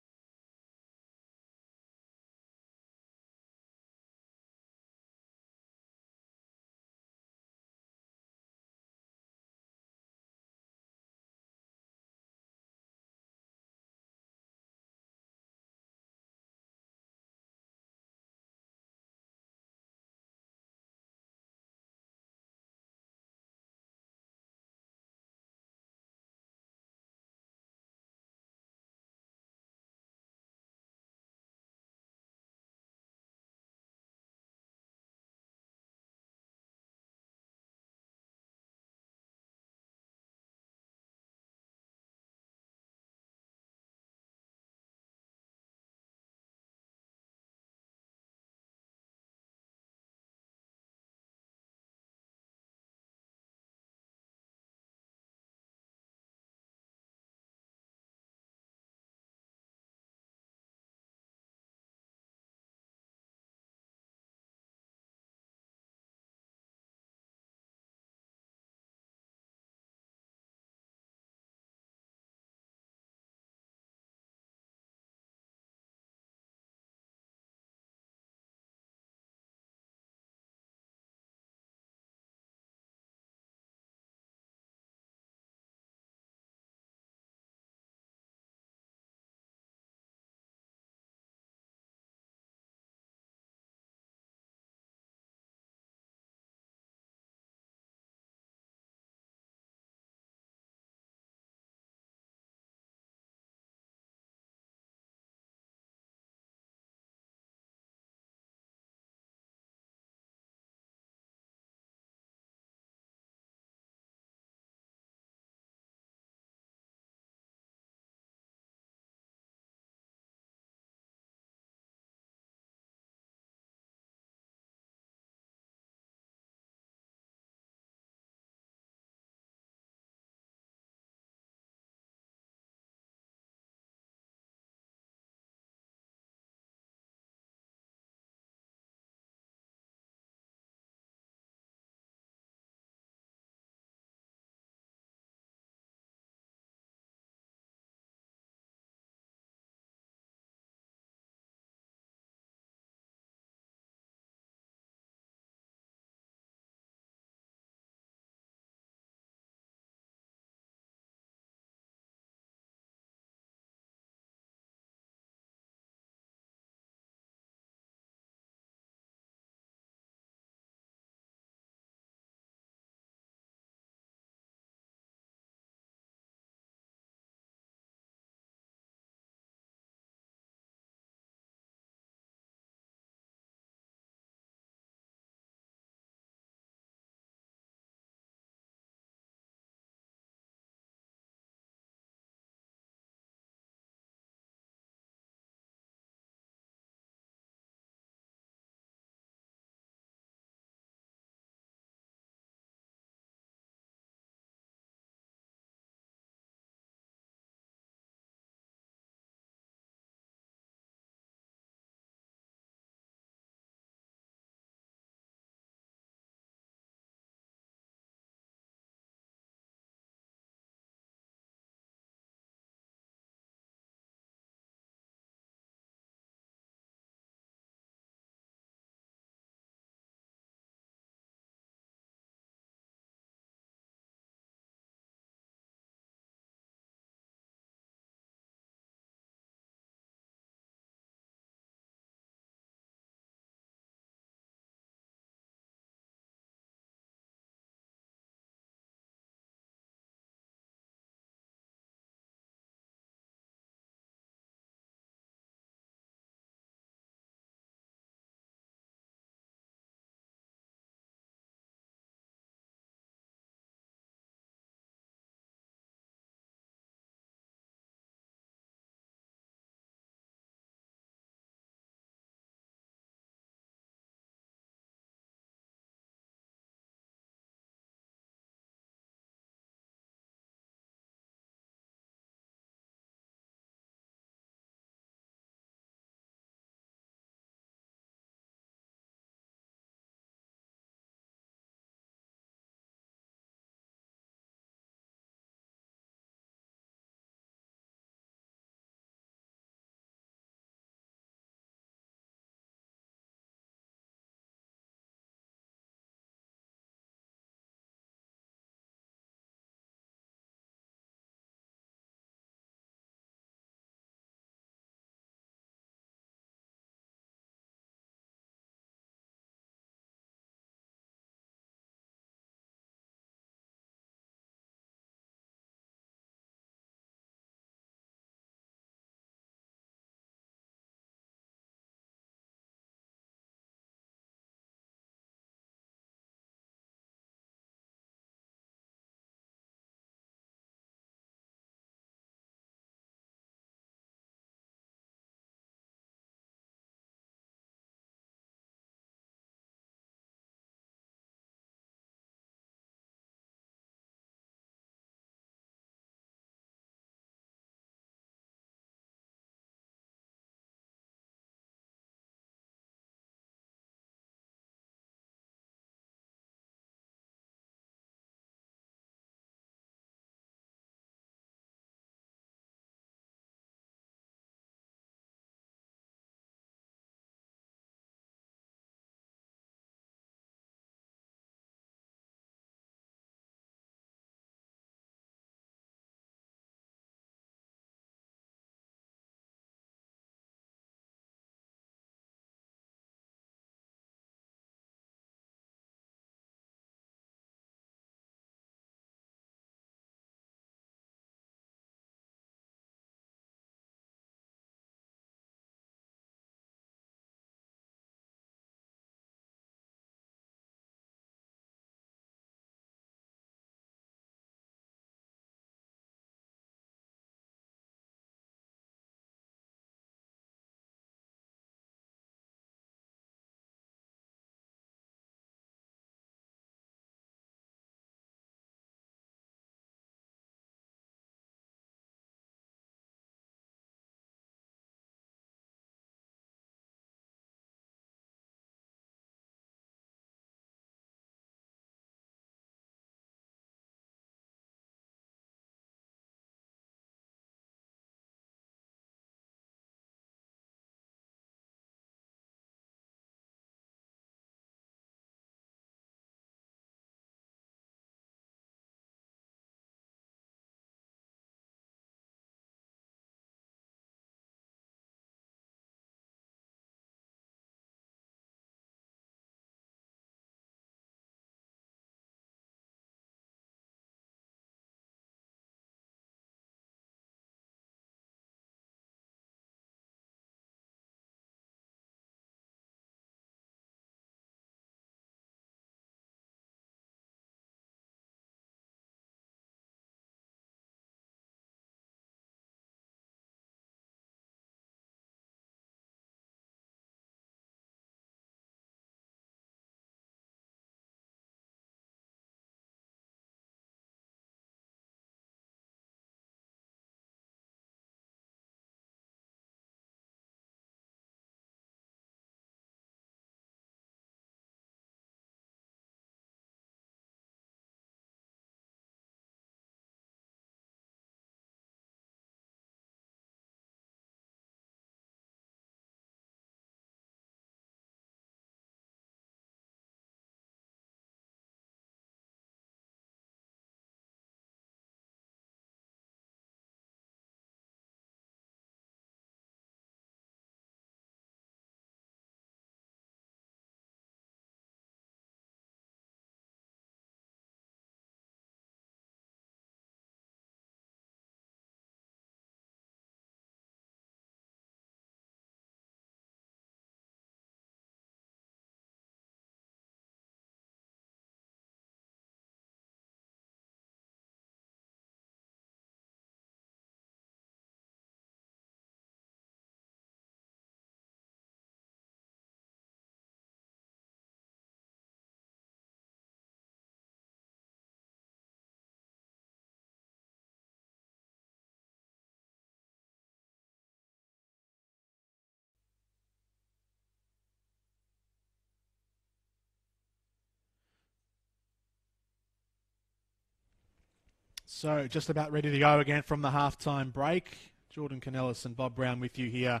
So just about ready to go again from the halftime break. Jordan Canellis and Bob Brown with you here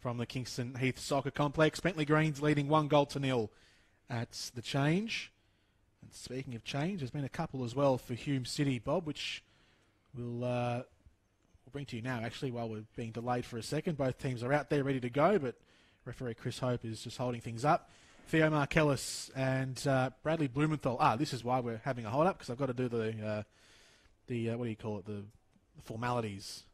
from the Kingston Heath Soccer Complex. Bentleigh Greens leading 1-0 at the change. And speaking of change, there's been a couple as well for Hume City, Bob, which we'll bring to you now, actually, while we're being delayed for a second. Both teams are out there ready to go, but referee Chris Hope is just holding things up. Theo Markellis and Bradley Blumenthal. This is why we're having a hold-up, because I've got to do the what do you call it, the formalities.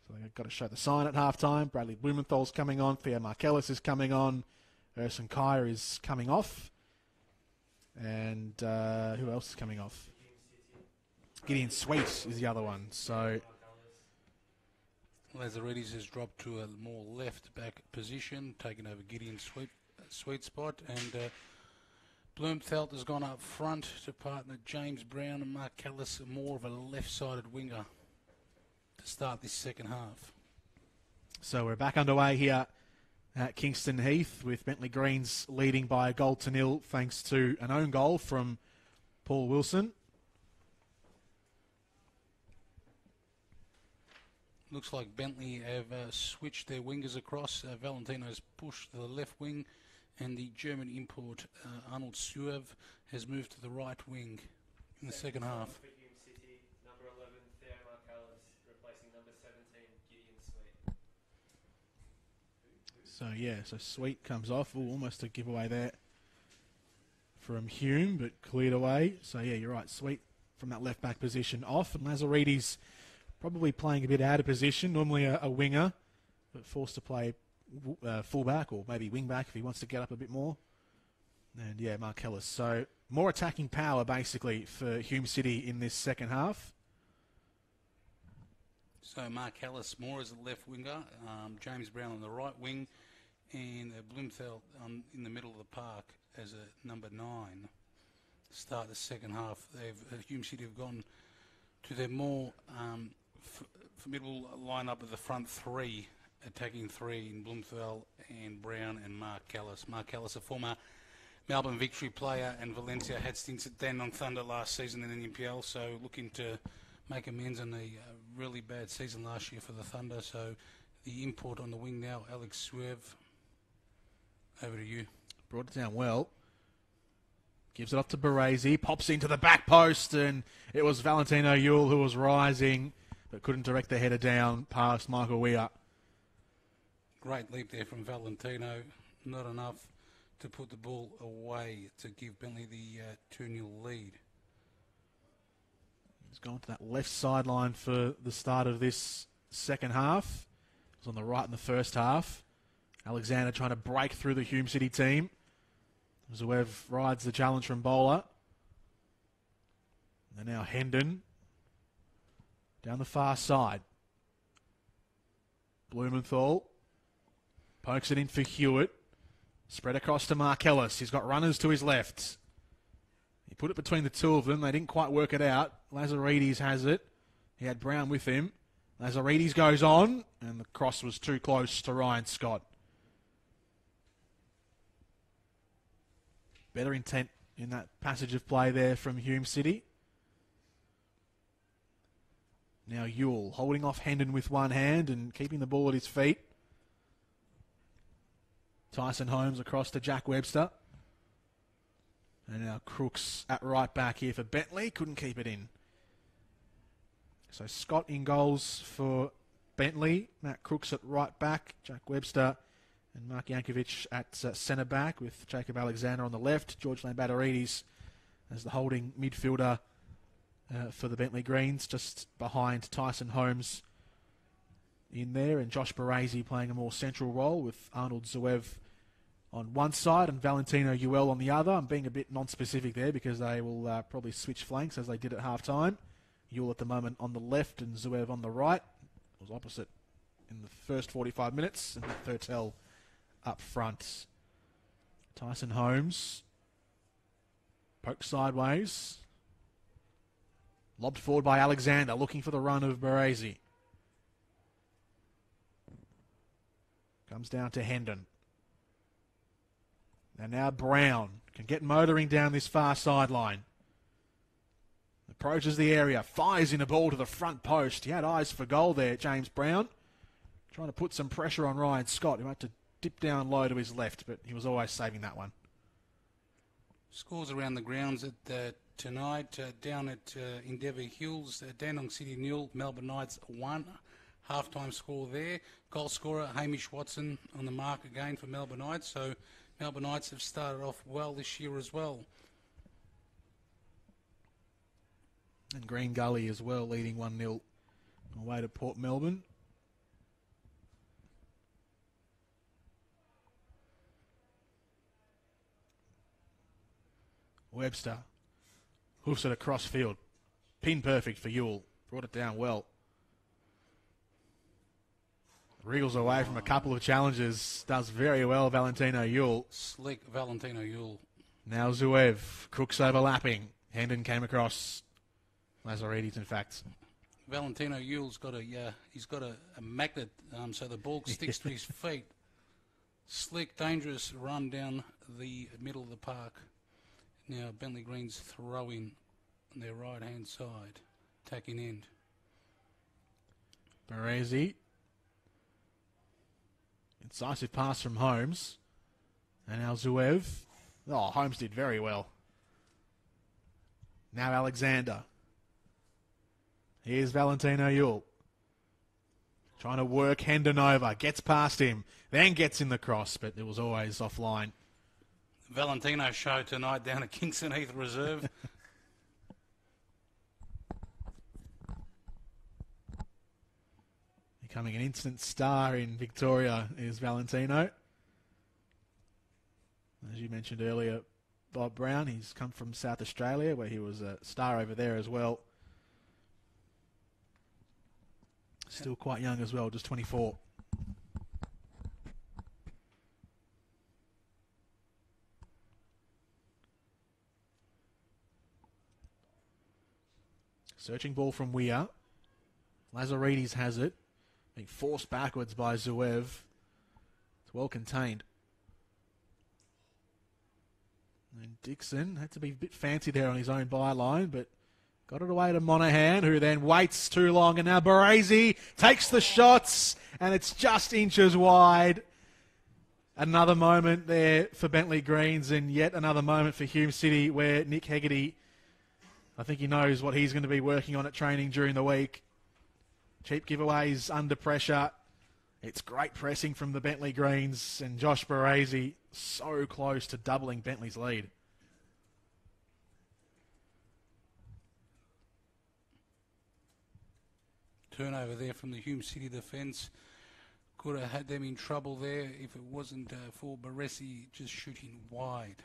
So I've got to show the sign at halftime. Bradley Blumenthal's coming on. Theo Markellis is coming on. Erson Kaya is coming off. And who else is coming off? Gideon Sweet is the other one. So Lazaridis has dropped to a more left-back position, taking over Gideon's sweet spot. And Blumenthal has gone up front to partner James Brown, and Mark Callis, more of a left-sided winger to start this second half. So we're back underway here at Kingston Heath with Bentleigh Greens leading by 1-0 thanks to an own goal from Paul Wilson. Looks like Bentleigh have switched their wingers across. Valentino's pushed to the left wing, and the German import Arnold Suev has moved to the right wing in the second half. For Hume City, number 11, Theo Markellis, replacing number 17, Gideon Sweet. So Sweet comes off. Almost a giveaway there from Hume, but cleared away. So you're right. Sweet from that left back position off, and Lazaridis probably playing a bit out of position. Normally a winger, but forced to play fullback or maybe wing back if he wants to get up a bit more. And Markellis. So more attacking power basically for Hume City in this second half. So Markellis more as a left winger, James Brown on the right wing, and Blumenthal in the middle of the park as a number 9. Start the second half. Hume City have gone to their more formidable lineup of the front three, attacking three in Blumenthal and Brown and Mark Callis. Mark Callis, a former Melbourne Victory player, and Valencia had stints at Dan on Thunder last season in the NPL, so looking to make amends on a really bad season last year for the Thunder. So the import on the wing now, Alex Suev. Over to you. Brought it down well. Gives it off to Baresi, pops into the back post, and it was Valentino Ewell who was rising, but couldn't direct the header down past Michael Weir. Great leap there from Valentino. Not enough to put the ball away to give Bentleigh the 2-0 lead. He's gone to that left sideline for the start of this second half. He was on the right in the first half. Alexander trying to break through the Hume City team. Zuev rides the challenge from Bowler. And now Hendon down the far side. Blumenthal pokes it in for Hewitt. Spread across to Markellis. He's got runners to his left. He put it between the two of them. They didn't quite work it out. Lazaridis has it. He had Brown with him. Lazaridis goes on, and the cross was too close to Ryan Scott. Better intent in that passage of play there from Hume City. Now Ewell holding off Hendon with one hand and keeping the ball at his feet. Tyson Holmes across to Jack Webster. And now Crooks at right back here for Bentleigh. Couldn't keep it in. So Scott in goals for Bentleigh. Matt Crooks at right back. Jack Webster and Mark Yankovic at centre back with Jacob Alexander on the left. George Lambatarides as the holding midfielder for the Bentleigh Greens, just behind Tyson Holmes in there, and Josh Baresi playing a more central role with Arnold Zuev on one side and Valentino Ewell on the other. I'm being a bit non-specific there because they will probably switch flanks as they did at half-time. Ewell at the moment on the left and Zuev on the right. It was opposite in the first 45 minutes, and Thurtell up front. Tyson Holmes poked sideways. Lobbed forward by Alexander, looking for the run of Baresi. Comes down to Hendon. And now Brown can get motoring down this far sideline. The Approaches the area, fires in a ball to the front post. He had eyes for goal there, James Brown. Trying to put some pressure on Ryan Scott, who had to dip down low to his left, but he was always saving that one. Scores around the grounds at tonight. Down at Endeavour Hills, Dandenong City 0, Melbourne Knights 1. Half-time score there. Goal scorer Hamish Watson on the mark again for Melbourne Knights. So Melbourne Knights have started off well this year as well. And Green Gully as well, leading 1-0 away to Port Melbourne. Webster hoofs it across field. Pin perfect for Ewell. Brought it down well. Wriggles away from a couple of challenges. Does very well, Valentino Ewell. Slick Valentino Ewell. Now Zuev. Crooks overlapping. Hendon came across. Lazaridis, in fact. Valentino Ewell's got a magnet, so the ball sticks to his feet. Slick, dangerous run down the middle of the park. Now Bentleigh Greens throw in on their right-hand side, attacking end. Baresi. Incisive pass from Holmes. And now Zuev. Oh, Holmes did very well. Now Alexander. Here's Valentino Ewell. Trying to work Hendon over. Gets past him. Then gets in the cross, but it was always offline. Valentino show tonight down at Kingston Heath Reserve. Becoming an instant star in Victoria is Valentino. As you mentioned earlier, Bob Brown, he's come from South Australia where he was a star over there as well. Still quite young as well, just 24. Searching ball from Weir. Lazaridis has it. Being forced backwards by Zuev. It's well contained. And Dixon had to be a bit fancy there on his own byline, but got it away to Monaghan, who then waits too long. And now Baresi takes the shots, and it's just inches wide. Another moment there for Bentleigh Greens, and yet another moment for Hume City where Nick Hegarty, I think he knows what he's going to be working on at training during the week. Cheap giveaways under pressure. It's great pressing from the Bentleigh Greens, and Josh Baresi so close to doubling Bentleigh's lead. Turnover there from the Hume City defence. Could have had them in trouble there if it wasn't for Baresi just shooting wide.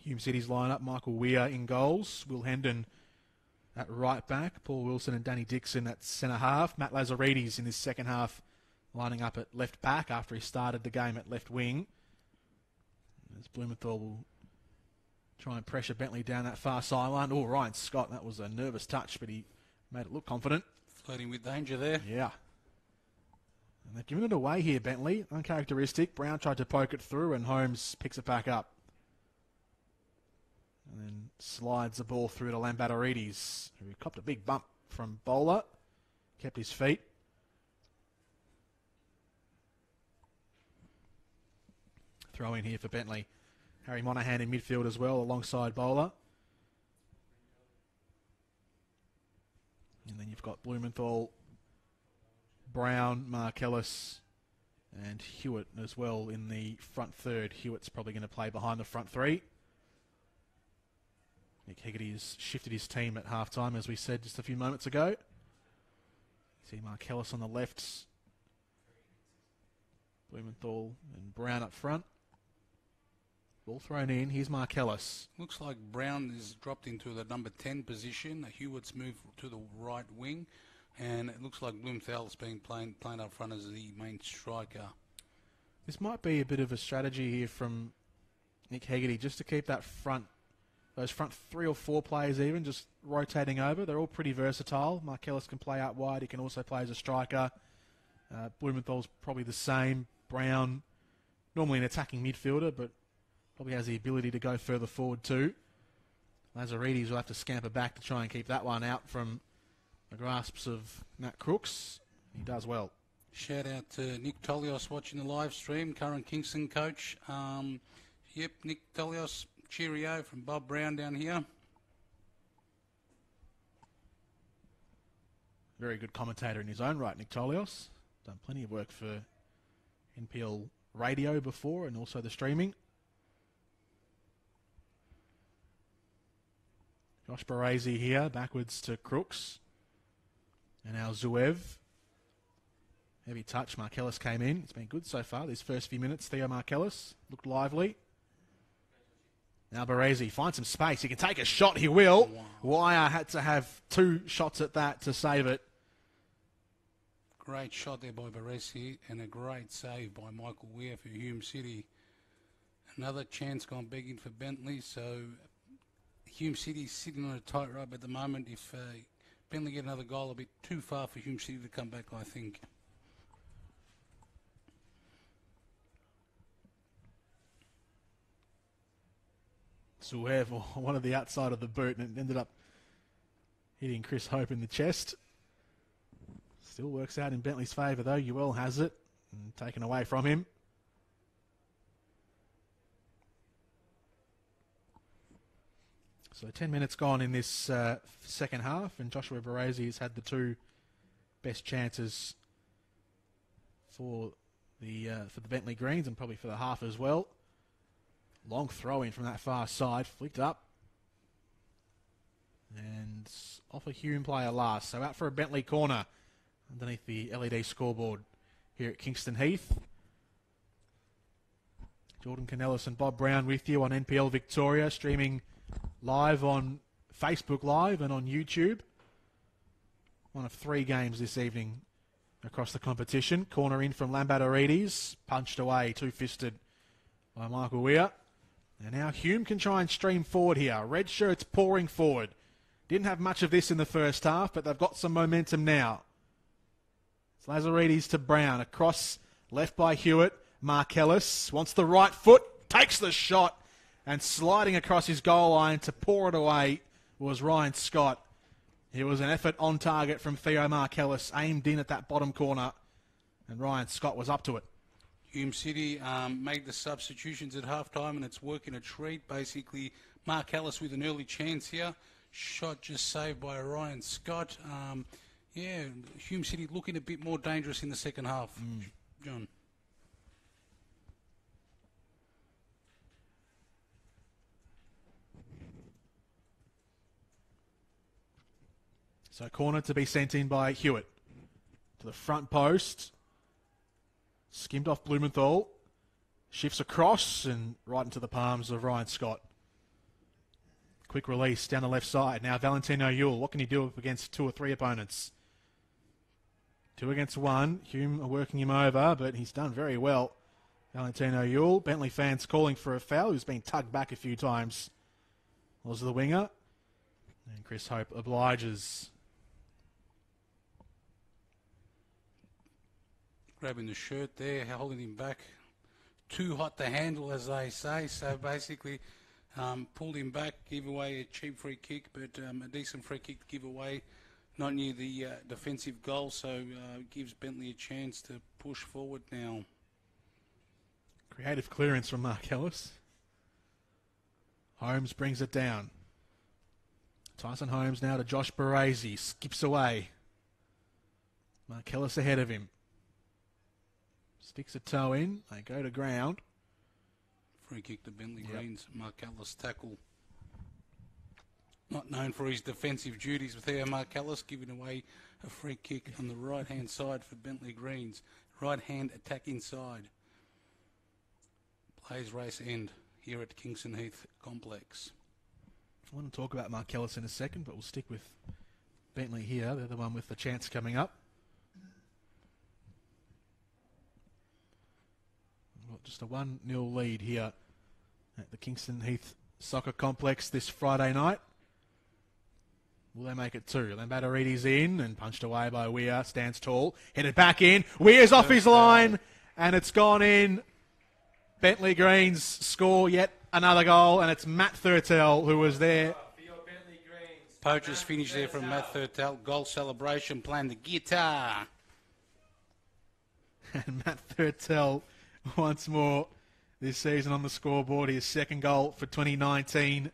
Hume City's lineup, Michael Weir in goals, Will Hendon at right back, Paul Wilson and Danny Dixon at centre half, Matt Lazaridis in this second half lining up at left back after he started the game at left wing. As Blumenthal will try and pressure Bentleigh down that far sideline. Oh, Ryan Scott, that was a nervous touch, but he made it look confident. Flirting with danger there. Yeah. And they've given it away here, Bentleigh. Uncharacteristic. Brown tried to poke it through, and Holmes picks it back up. And then slides the ball through to Lambatarides, who copped a big bump from Bowler. Kept his feet. Throw in here for Bentleigh. Harry Monaghan in midfield as well, alongside Bowler. And then you've got Blumenthal, Brown, Mark Ellis, and Hewitt as well in the front third. Hewitt's probably going to play behind the front three. Nick Hegarty has shifted his team at halftime, as we said just a few moments ago. See Mark Ellis on the left. Blumenthal and Brown up front. Ball thrown in. Here's Mark Ellis. Looks like Brown is dropped into the number 10 position. Hewitt's moved to the right wing. And it looks like Blumenthal's being playing up front as the main striker. This might be a bit of a strategy here from Nick Hegarty just to keep that front those front 3 or 4 players even, just rotating over. They're all pretty versatile. Markellis can play out wide. He can also play as a striker. Blumenthal's probably the same. Brown, normally an attacking midfielder, but probably has the ability to go further forward too. Lazaridis will have to scamper back to try and keep that one out from the grasps of Matt Crooks. He does well. Shout out to Nick Tolios watching the live stream, current Kingston coach. Yep, Nick Tolios, cheerio from Bob Brown down here. Very good commentator in his own right, Nick Tolios. Done plenty of work for NPL radio before and also the streaming. Josh Baresi here, backwards to Crooks. And now Zuev. Heavy touch, Markellis came in. It's been good so far, these first few minutes. Theo Markellis looked lively. Now Baresi finds some space. He can take a shot, he will. Wow. Wire had to have 2 shots at that to save it. Great shot there by Baresi and a great save by Michael Weir for Hume City. Another chance gone begging for Bentleigh, so Hume City sitting on a tightrope at the moment. If Bentleigh get another goal, a bit too far for Hume City to come back, I think. Zuev one of the outside of the boot, and it ended up hitting Chris Hope in the chest. Still works out in Bentleigh's favour though. Ewell has it and taken away from him. So 10 minutes gone in this second half, and Joshua Baresi has had the 2 best chances for the Bentleigh Greens and probably for the half as well. Long throw in from that far side, flicked up. And off a Hume player last. So out for a Bentleigh corner underneath the LED scoreboard here at Kingston Heath. Jordan Canellis and Bob Brown with you on NPL Victoria, streaming live on Facebook Live and on YouTube. One of 3 games this evening across the competition. Corner in from Lambatarides, punched away, 2-fisted by Michael Weir. And now Hume can try and stream forward here. Red shirts pouring forward. Didn't have much of this in the first half, but they've got some momentum now. It's Lazaridis to Brown. Across, left by Hewitt. Markellis wants the right foot, takes the shot, and sliding across his goal line to pour it away was Ryan Scott. It was an effort on target from Theo Markellis, aimed in at that bottom corner, and Ryan Scott was up to it. Hume City made the substitutions at halftime, and it's working a treat. Basically, Markellis with an early chance here. Shot just saved by Ryan Scott. Yeah, Hume City looking a bit more dangerous in the second half. John. So corner to be sent in by Hewitt. To the front post. Skimmed off Blumenthal. Shifts across and right into the palms of Ryan Scott. Quick release down the left side. Now Valentino Yule. What can he do against 2 or 3 opponents? 2 against 1. Hume are working him over, but he's done very well. Valentino Yule. Bentleigh fans calling for a foul. He's been tugged back a few times. Was the winger. And Chris Hope obliges. Grabbing the shirt there, holding him back. Too hot to handle, as they say. So basically, pulled him back, gave away a cheap free kick, but a decent free kick to give away. Not near the defensive goal, so gives Bentleigh a chance to push forward now. Creative clearance from Markellis. Holmes brings it down. Tyson Holmes now to Josh Baresi. Skips away. Markellis ahead of him. Sticks a toe in. They go to ground. Free kick to Bentleigh Greens. Markellis tackle. Not known for his defensive duties with Theo Markellis, giving away a free kick on the right-hand side for Bentleigh Greens. Right-hand attack inside. Plays race end here at Kingston Heath Complex. I want to talk about Markellis in a second, but we'll stick with Bentleigh here. They're the one with the chance coming up. Just a 1-0 lead here at the Kingston Heath Soccer Complex this Friday night. Will they make it two? Lambatarides in and punched away by Weir. Stands tall. Headed back in. Weir's off his line. And it's gone in. Bentleigh Greens score yet another goal. And it's Matt Thurtell who was there. Poachers finish there from Matt Thurtell. Goal celebration playing the guitar. And Matt Thurtell once more this season on the scoreboard. His second goal for 2019.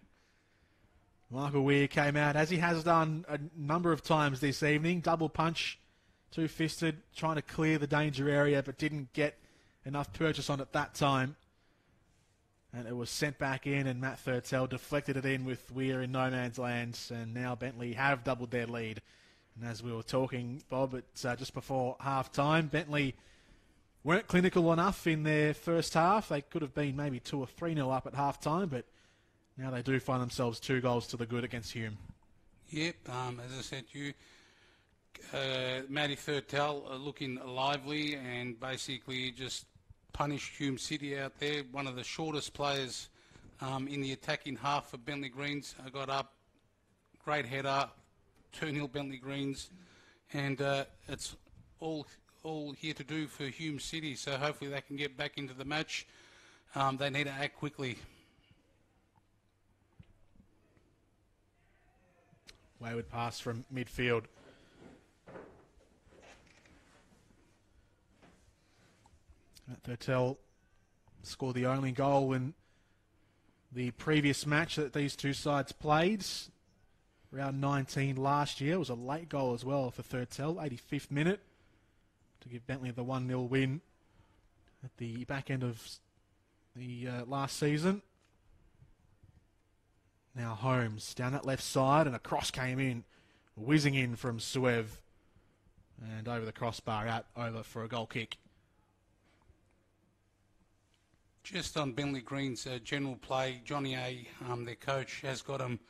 Michael Weir came out, as he has done a number of times this evening. Double punch, two-fisted, trying to clear the danger area, but didn't get enough purchase on it that time. And it was sent back in, and Matt Thurtell deflected it in with Weir in no man's land. And now Bentleigh have doubled their lead. And as we were talking, Bob, it's just before half-time. Bentleigh weren't clinical enough in their first half. They could have been maybe 2 or 3-0 up at half-time, but now they do find themselves 2 goals to the good against Hume. Yep, as I said to you, Matty Thurtell looking lively and basically just punished Hume City out there. One of the shortest players in the attacking half for Bentleigh Greens. Got up, great header, 2-0 Bentleigh Greens, and it's all here to do for Hume City, so hopefully they can get back into the match. They need to act quickly. Wayward pass from midfield. Matt Thurtell scored the only goal in the previous match that these two sides played. Round 19 last year. It was a late goal as well for Thurtell, 85th minute, to give Bentleigh the 1-0 win at the back end of the last season. Now Holmes down that left side, and a cross came in, whizzing in from Suev, and over the crossbar, out over for a goal kick. Just on Bentleigh Green's general play, Johnny A, their coach, has got them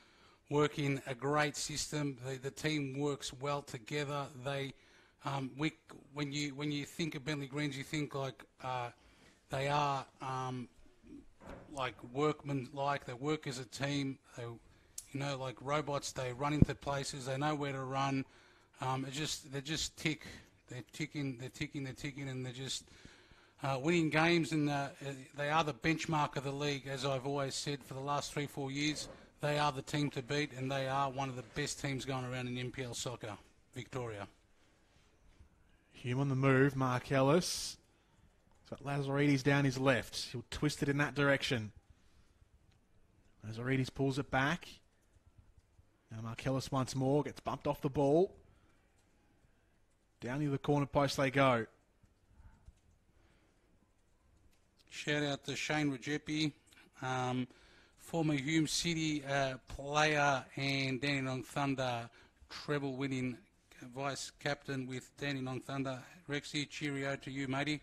working a great system. The team works well together. They, when you think of Bentleigh Greens, you think like they are like workmen, like they work as a team. They, like robots. They run into places. They know where to run. They just tick. They're ticking, and they're just winning games. And they are the benchmark of the league, as I've always said for the last 3-4 years. They are the team to beat, and they are one of the best teams going around in NPL soccer, Victoria. Hume on the move. Mark Ellis. He's got Lazaridis down his left. He'll twist it in that direction. Lazaridis pulls it back. Now Marcellus once more gets bumped off the ball. Down near the corner post they go. Shout out to Shane Rajepi, former Hume City player and Dandenong Thunder treble winning vice captain with Dandenong Thunder. Rexy, cheerio to you, matey.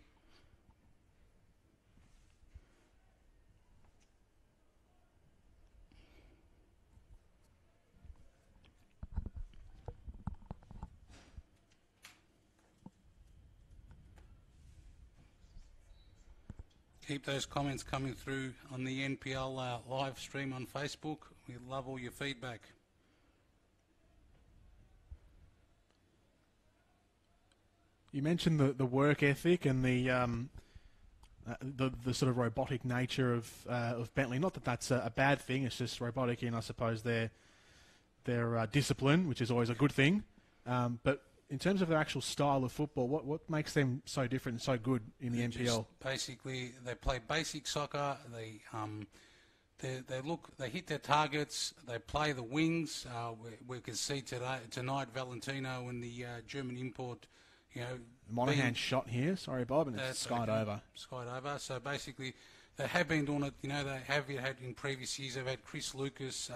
Keep those comments coming through on the NPL live stream on Facebook. We love all your feedback. You mentioned the work ethic and the sort of robotic nature of Bentleigh. Not that that's a bad thing. It's just robotic in, I suppose, their discipline, which is always a good thing. But in terms of their actual style of football, what makes them so different and so good in the NPL? Basically, they play basic soccer. They hit their targets. They play the wings. We can see tonight Valentino and the German import. Monahan shot here. Sorry, Bob, and it's skied over. Skied over. So basically, they have been doing it. They have had in previous years. They've had Chris Lucas.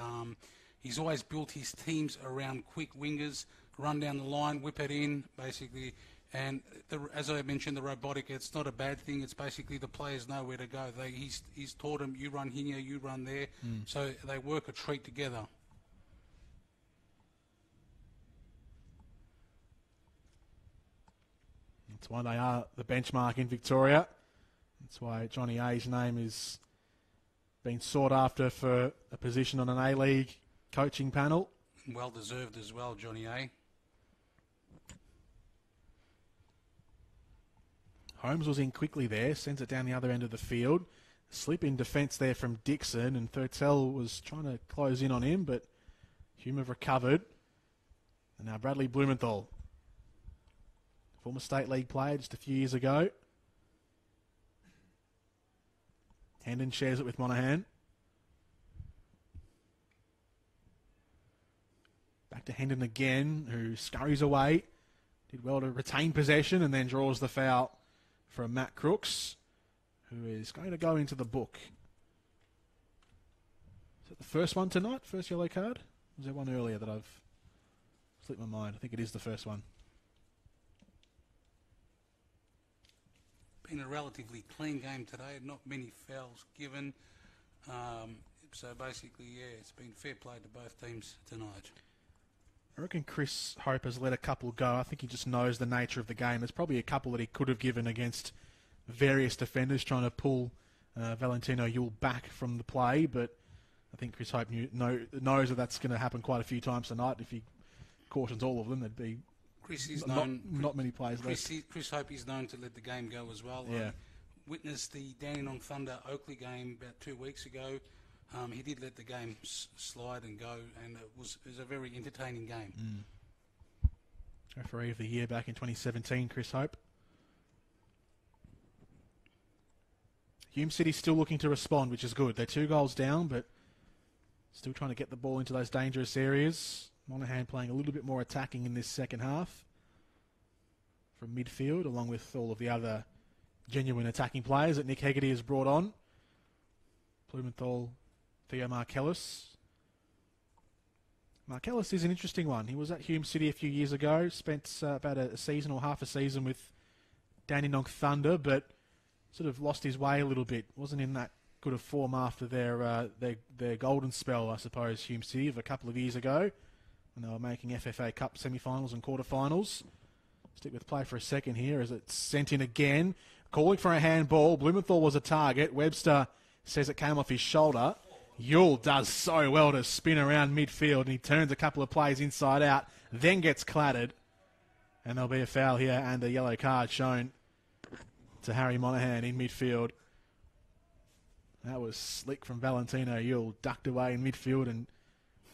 He's always built his teams around quick wingers. Run down the line, whip it in, basically. And as I mentioned, the robotic, it's not a bad thing. It's basically the players know where to go. He's taught them, you run here, you run there. So they work a treat together. That's why they are the benchmark in Victoria. That's why Johnny A's name is been sought after for a position on an A-League coaching panel. Well deserved as well, Johnny A. Holmes was in quickly there, sends it down the other end of the field. Slip in defence there from Dixon, and Thurtell was trying to close in on him, but Hume have recovered. And now Bradley Blumenthal, former State League player just a few years ago. Hendon shares it with Monahan. Back to Hendon again, who scurries away. Did well to retain possession and then draws the foul from Matt Crooks, who is going to go into the book. Is it the first one tonight? First yellow card? Was there one earlier that I've slipped my mind? I think it is the first one. Been a relatively clean game today, not many fouls given. So basically, yeah, it's been fair play to both teams tonight. I reckon Chris Hope has let a couple go. I think he just knows the nature of the game. There's probably a couple that he could have given against various defenders trying to pull Valentino Yule back from the play, but I think Chris Hope knows that that's going to happen quite a few times tonight. If he cautions all of them, there'd be not many players left. Chris Hope is known to let the game go as well. Yeah. I witnessed the Dandenong Thunder Oakley game about 2 weeks ago. He did let the game slide and go, and it was a very entertaining game. Referee of the year back in 2017, Chris Hope. Hume City's still looking to respond, which is good. They're 2 goals down, but still trying to get the ball into those dangerous areas. Monahan playing a little bit more attacking in this second half from midfield, along with all of the other genuine attacking players that Nick Hegarty has brought on. Blumenthal, Theo Markellis. Markellis is an interesting one. He was at Hume City a few years ago, spent about a season or half a season with Dandenong Thunder, but sort of lost his way a little bit. Wasn't in that good of form after their golden spell, I suppose, Hume City of a couple of years ago, when they were making FFA Cup semi-finals and quarter-finals. Stick with play for a second here as it's sent in again. Calling for a handball. Blumenthal was a target. Webster says it came off his shoulder. Yule does so well to spin around midfield, and he turns a couple of plays inside out, then gets clattered. And there'll be a foul here and a yellow card shown to Harry Monahan in midfield. That was slick from Valentino Yule. Ducked away in midfield and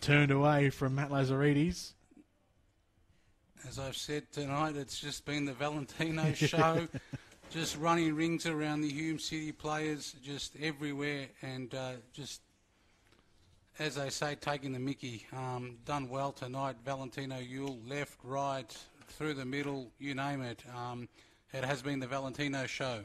turned away from Matt Lazaridis. As I've said tonight, it's just been the Valentino show. Just running rings around the Hume City players, just everywhere, and just, as they say, taking the mickey. Done well tonight. Valentino Yule, left, right, through the middle, you name it. It has been the Valentino show.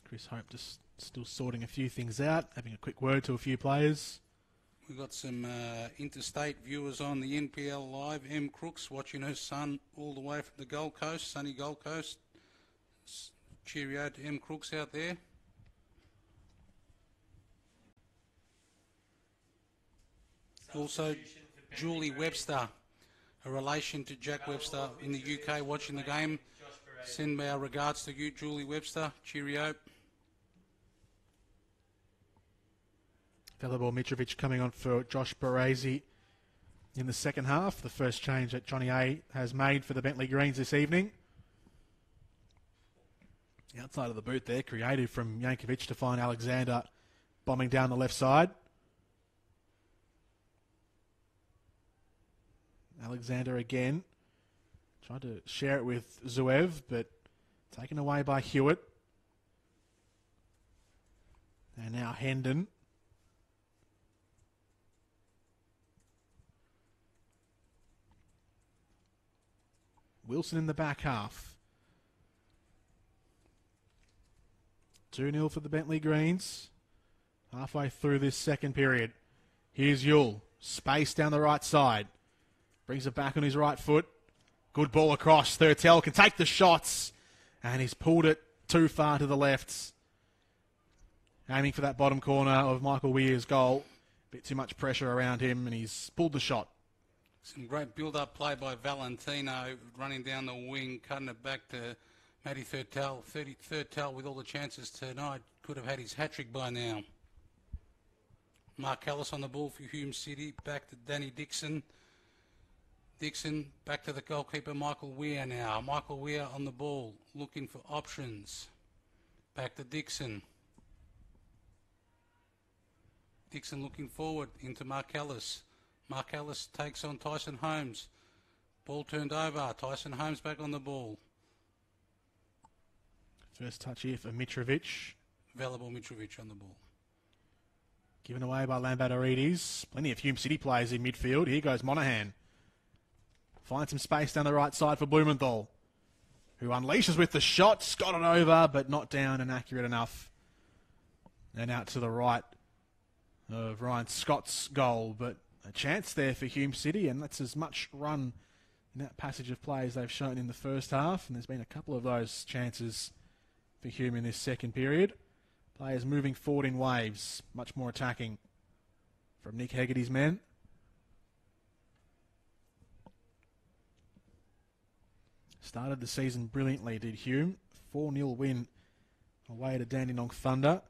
Chris Hope just still sorting a few things out, having a quick word to a few players. We've got some interstate viewers on the NPL Live. M. Crooks watching her son all the way from the Gold Coast, sunny Gold Coast. Cheerio to M. Crooks out there. Also, Julie Webster, a relation to Jack Webster in the UK, watching the game. Send our regards to you, Julie Webster. Cheerio. Velibor Mitrovic coming on for Josh Baresi in the second half. The first change that Johnny A has made for the Bentleigh Greens this evening. Outside of the boot there, creative from Yankovic to find Alexander bombing down the left side. Alexander again. Tried to share it with Zuev, but taken away by Hewitt. And now Hendon. Wilson in the back half. 2-0 for the Bentleigh Greens. Halfway through this second period. Here's Yule. Space down the right side. Brings it back on his right foot. Good ball across. Thurtell can take the shots. And he's pulled it too far to the left. Aiming for that bottom corner of Michael Weir's goal. Bit too much pressure around him, and he's pulled the shot. Some great build-up play by Valentino, running down the wing, cutting it back to Matty Thurtell. Thurtell with all the chances tonight, could have had his hat-trick by now. Mark Ellis on the ball for Hume City, back to Danny Dixon. Dixon back to the goalkeeper Michael Weir now. Michael Weir on the ball, looking for options. Back to Dixon. Dixon looking forward into Mark Ellis. Mark Ellis takes on Tyson Holmes. Ball turned over. Tyson Holmes back on the ball. First touch here for Mitrovic. Velibor Mitrovic on the ball. Given away by Lambatarides. Plenty of Hume City players in midfield. Here goes Monaghan. Finds some space down the right side for Blumenthal, who unleashes with the shot. Got it over, but not down and accurate enough. And out to the right of Ryan Scott's goal, but a chance there for Hume City, and that's as much run in that passage of play as they've shown in the first half, and there's been a couple of those chances for Hume in this second period. Players moving forward in waves, much more attacking from Nick Hegarty's men. Started the season brilliantly, did Hume. 4-0 win away to Dandenong Thunder.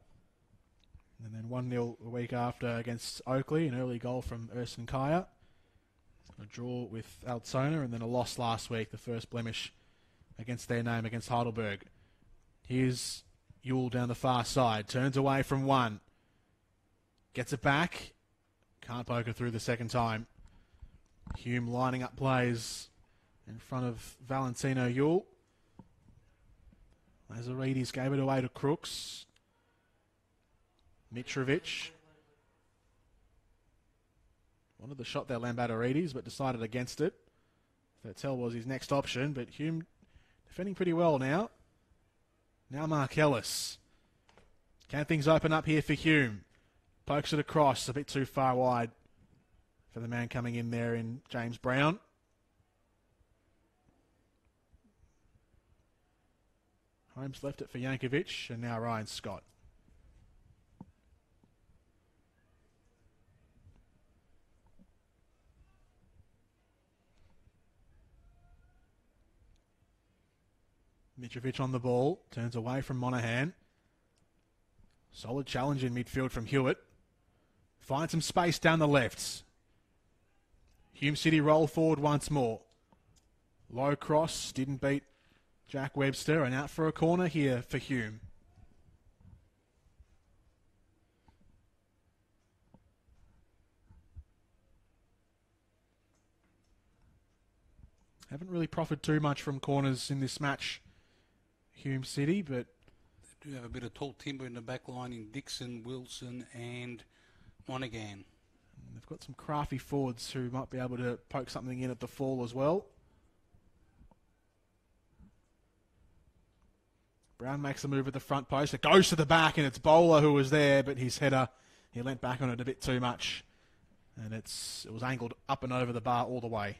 And then 1-0 a week after against Oakley, an early goal from Ersin Kaya. A draw with Altona, and then a loss last week, the first blemish against their name against Heidelberg. Here's Yule down the far side, turns away from one. Gets it back. Can't poke it through the second time. Hume lining up plays in front of Valentino Yule. Lazaridis gave it away to Crooks. Mitrovic wanted the shot there, Lambatarides, but decided against it. Thurtell was his next option, but Hume defending pretty well now. Now Mark Ellis. Can things open up here for Hume? Pokes it across, a bit too far wide for the man coming in there in James Brown. Holmes left it for Yankovic, and now Ryan Scott. Mitrovic on the ball, turns away from Monaghan. Solid challenge in midfield from Hewitt. Finds some space down the left. Hume City roll forward once more. Low cross, didn't beat Jack Webster, and out for a corner here for Hume. Haven't really profited too much from corners in this match, Hume City, but they do have a bit of tall timber in the back line in Dixon, Wilson and Monaghan. They've got some crafty forwards who might be able to poke something in at the fall as well. Brown makes a move at the front post. It goes to the back, and it's Bowler who was there, but his header, he leant back on it a bit too much. And it was angled up and over the bar all the way.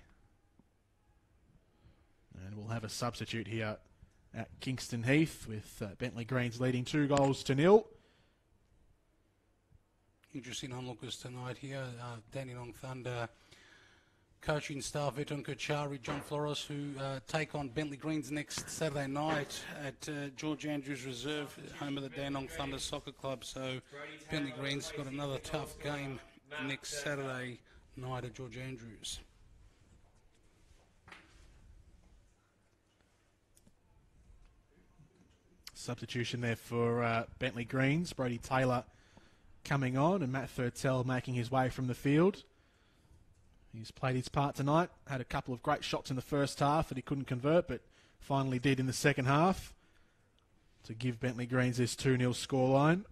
And we'll have a substitute here at Kingston Heath with Bentleigh Greens leading 2-0. Interesting onlookers tonight here. Dandenong Thunder coaching staff, Veton Kochari, John Flores, who take on Bentleigh Greens next Saturday night at George Andrews Reserve, home of the Dandenong Thunder Soccer Club. So Bentleigh Greens got another tough game next Saturday night at George Andrews. Substitution there for Bentleigh Greens. Brody Taylor coming on, and Matt Thurtell making his way from the field. He's played his part tonight. Had a couple of great shots in the first half that he couldn't convert, but finally did in the second half to give Bentleigh Greens this 2-0 scoreline.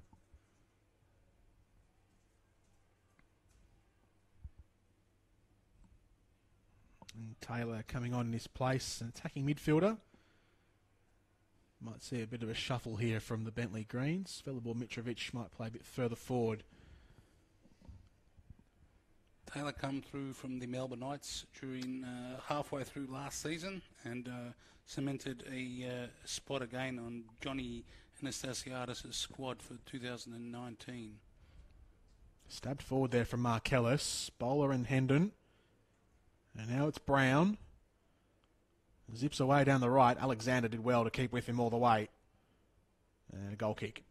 And Taylor coming on in his place, an attacking midfielder. Might see a bit of a shuffle here from the Bentleigh Greens. Velibor Mitrovic might play a bit further forward. Taylor come through from the Melbourne Knights during halfway through last season and cemented a spot again on Johnny Anastasiadis' squad for 2019. Stabbed forward there from Mark Ellis. Bowler and Hendon. And now it's Brown. Zips away down the right. Alexander did well to keep with him all the way. And a goal kick.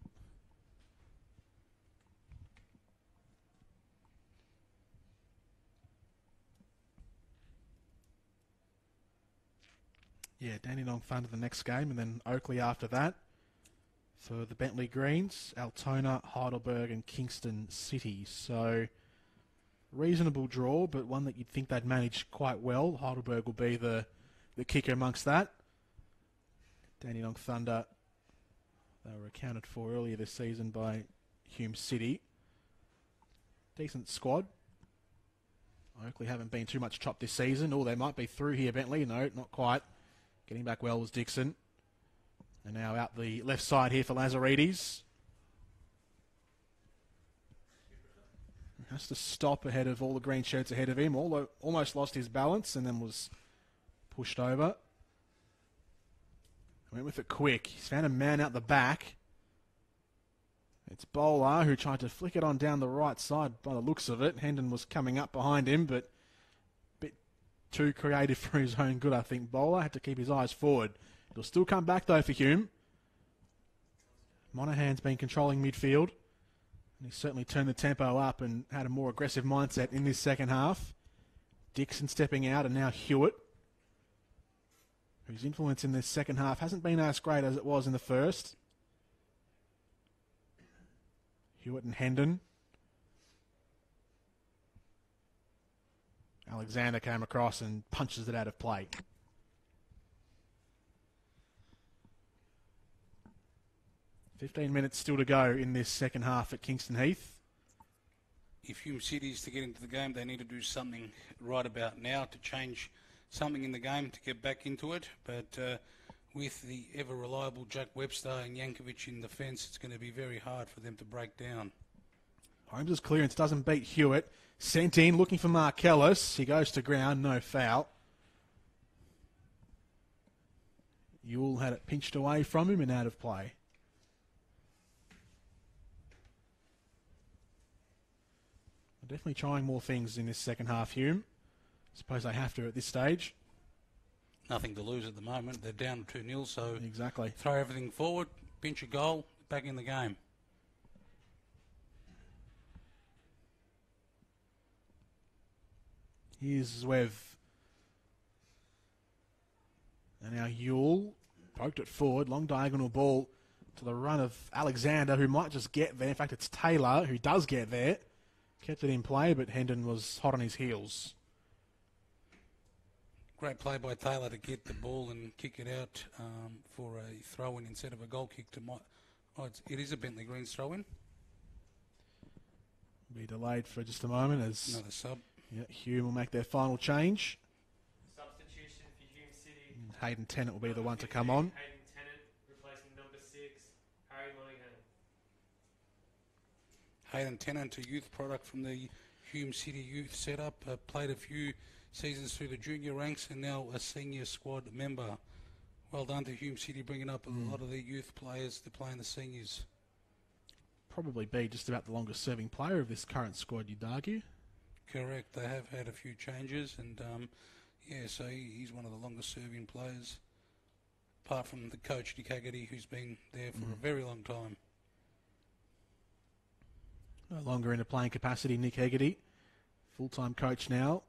Yeah, Dandenong funded the next game, and then Oakley after that. For the Bentleigh Greens, Altona, Heidelberg and Kingston City. So, reasonable draw, but one that you'd think they'd manage quite well. Heidelberg will be the kicker amongst that. Dandenong Thunder, they were accounted for earlier this season by Hume City. Decent squad. Oakley haven't been too much chopped this season. Oh, they might be through here, Bentleigh. No, not quite. Getting back well was Dixon. And now out the left side here for Lazaridis. Has to stop ahead of all the green shirts ahead of him. Almost lost his balance and then was pushed over. Went with it quick. He's found a man out the back. It's Bowler who tried to flick it on down the right side by the looks of it. Hendon was coming up behind him, but a bit too creative for his own good, I think. Bowler had to keep his eyes forward. It'll still come back, though, for Hume. Monaghan's been controlling midfield. And he's certainly turned the tempo up and had a more aggressive mindset in this second half. Dixon stepping out, and now Hewitt, whose influence in this second half hasn't been as great as it was in the first. Hewitt and Hendon. Alexander came across and punches it out of play. "15 minutes still to go in this second half at Kingston Heath." If Hume City is to get into the game, they need to do something right about now to change something in the game to get back into it. But with the ever-reliable Jack Webster and Yankovic in defence, it's going to be very hard for them to break down. Holmes' clearance doesn't beat Hewitt. Sent in, looking for Markellis. He goes to ground, no foul. Ewell had it pinched away from him and out of play. Definitely trying more things in this second half, Hume. Suppose they have to at this stage. Nothing to lose at the moment. They're down 2-0, so Exactly. throw everything forward, pinch a goal, back in the game. Here's Zwev. And now Ewell poked it forward. Long diagonal ball to the run of Alexander, who might just get there. In fact, it's Taylor who does get there. Kept it in play, but Hendon was hot on his heels. Great play by Taylor to get the ball and kick it out for a throw-in instead of a goal kick to it is a Bentleigh Greens throw-in. Be delayed for just a moment as Another sub. Hume will make their final change. Substitution for Hume City. Hayden Tennant will be the one to come on. Hayden Tennant replacing number 6, Harry Monaghan. Hayden Tennant, a youth product from the Hume City youth setup, played a few seasons through the junior ranks and now a senior squad member. Well done to Hume City bringing up a lot of their youth players to play in the seniors. Probably be just about the longest serving player of this current squad, you'd argue. Correct, they have had a few changes and so he's one of the longest serving players, apart from the coach Dick Haggerty, who's been there for a very long time. No longer in a playing capacity, Nick Haggerty. Full-time coach now.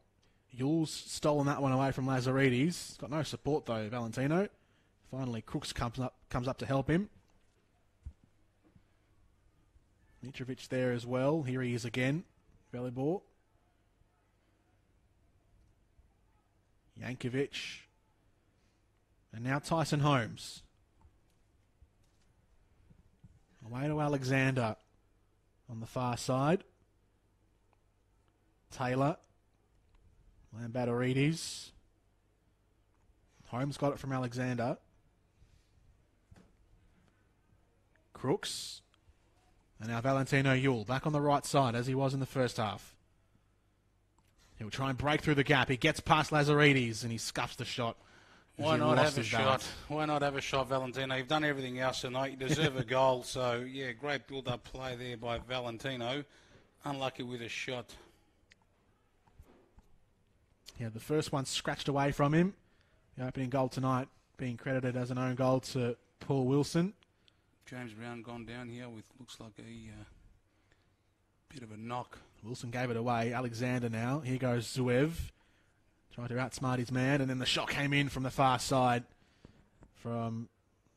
Ewell's stolen that one away from Lazaridis. Got no support though, Valentino. Finally, Crooks comes up to help him. Mitrovic there as well. Here he is again. Valley ball. Yankovic. And now Tyson Holmes. Away to Alexander on the far side. Taylor. Lambatarides. Holmes got it from Alexander. Crooks. And now Valentino Ewell back on the right side as he was in the first half. He'll try and break through the gap. He gets past Lazaridis and he scuffs the shot. Why not have a shot? Why not have a shot, Valentino? You've done everything else tonight. You deserve a goal. So, yeah, great build-up play there by Valentino. Unlucky with a shot. Yeah, the first one scratched away from him. The opening goal tonight being credited as an own goal to Paul Wilson. James Brown gone down here with looks like a bit of a knock. Wilson gave it away. Alexander now. Here goes Zuev. Tried to outsmart his man, and then the shot came in from the far side from,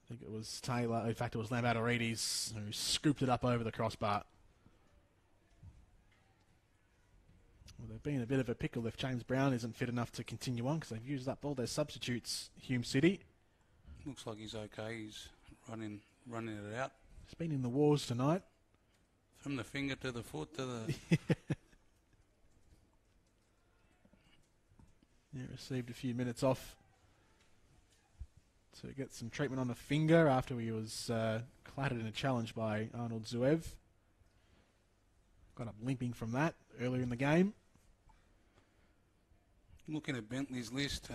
I think it was Taylor. In fact, it was Lambadorides who scooped it up over the crossbar. Well, they've been in a bit of a pickle if James Brown isn't fit enough to continue on because they've used up all their substitutes, Hume City. Looks like he's okay. He's running it out. He's been in the wars tonight. From the finger to the foot to the... Yeah, received a few minutes off to get some treatment on the finger after he was clattered in a challenge by Arnold Zuev. Got up limping from that earlier in the game. Looking at Bentleigh's list,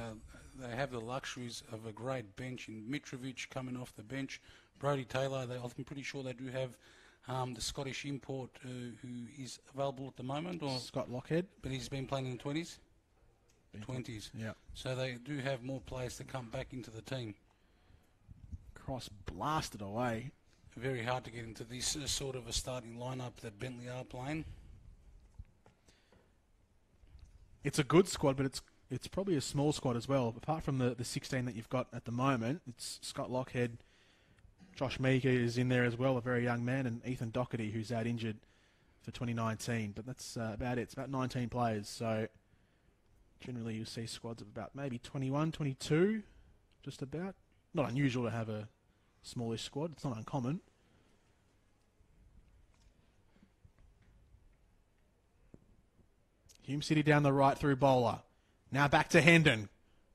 they have the luxuries of a great bench in Mitrovic coming off the bench. Brodie Taylor, I'm pretty sure they do have the Scottish import who is available at the moment. Or Scott Lockhead. But he's been playing in the 20s. Yeah. So they do have more players to come back into the team. Cross blasted away. Very hard to get into this sort of a starting lineup that Bentleigh are playing. It's a good squad, but it's probably a small squad as well. Apart from the 16 that you've got at the moment, it's Scott Lockhead, Josh Meeker is in there as well, a very young man, and Ethan Doherty, who's out injured for 2019. But that's about it. It's about 19 players, so generally you see squads of about maybe 21, 22, just about. Not unusual to have a smallish squad. It's not uncommon. Hume City down the right through Bowler. Now back to Hendon.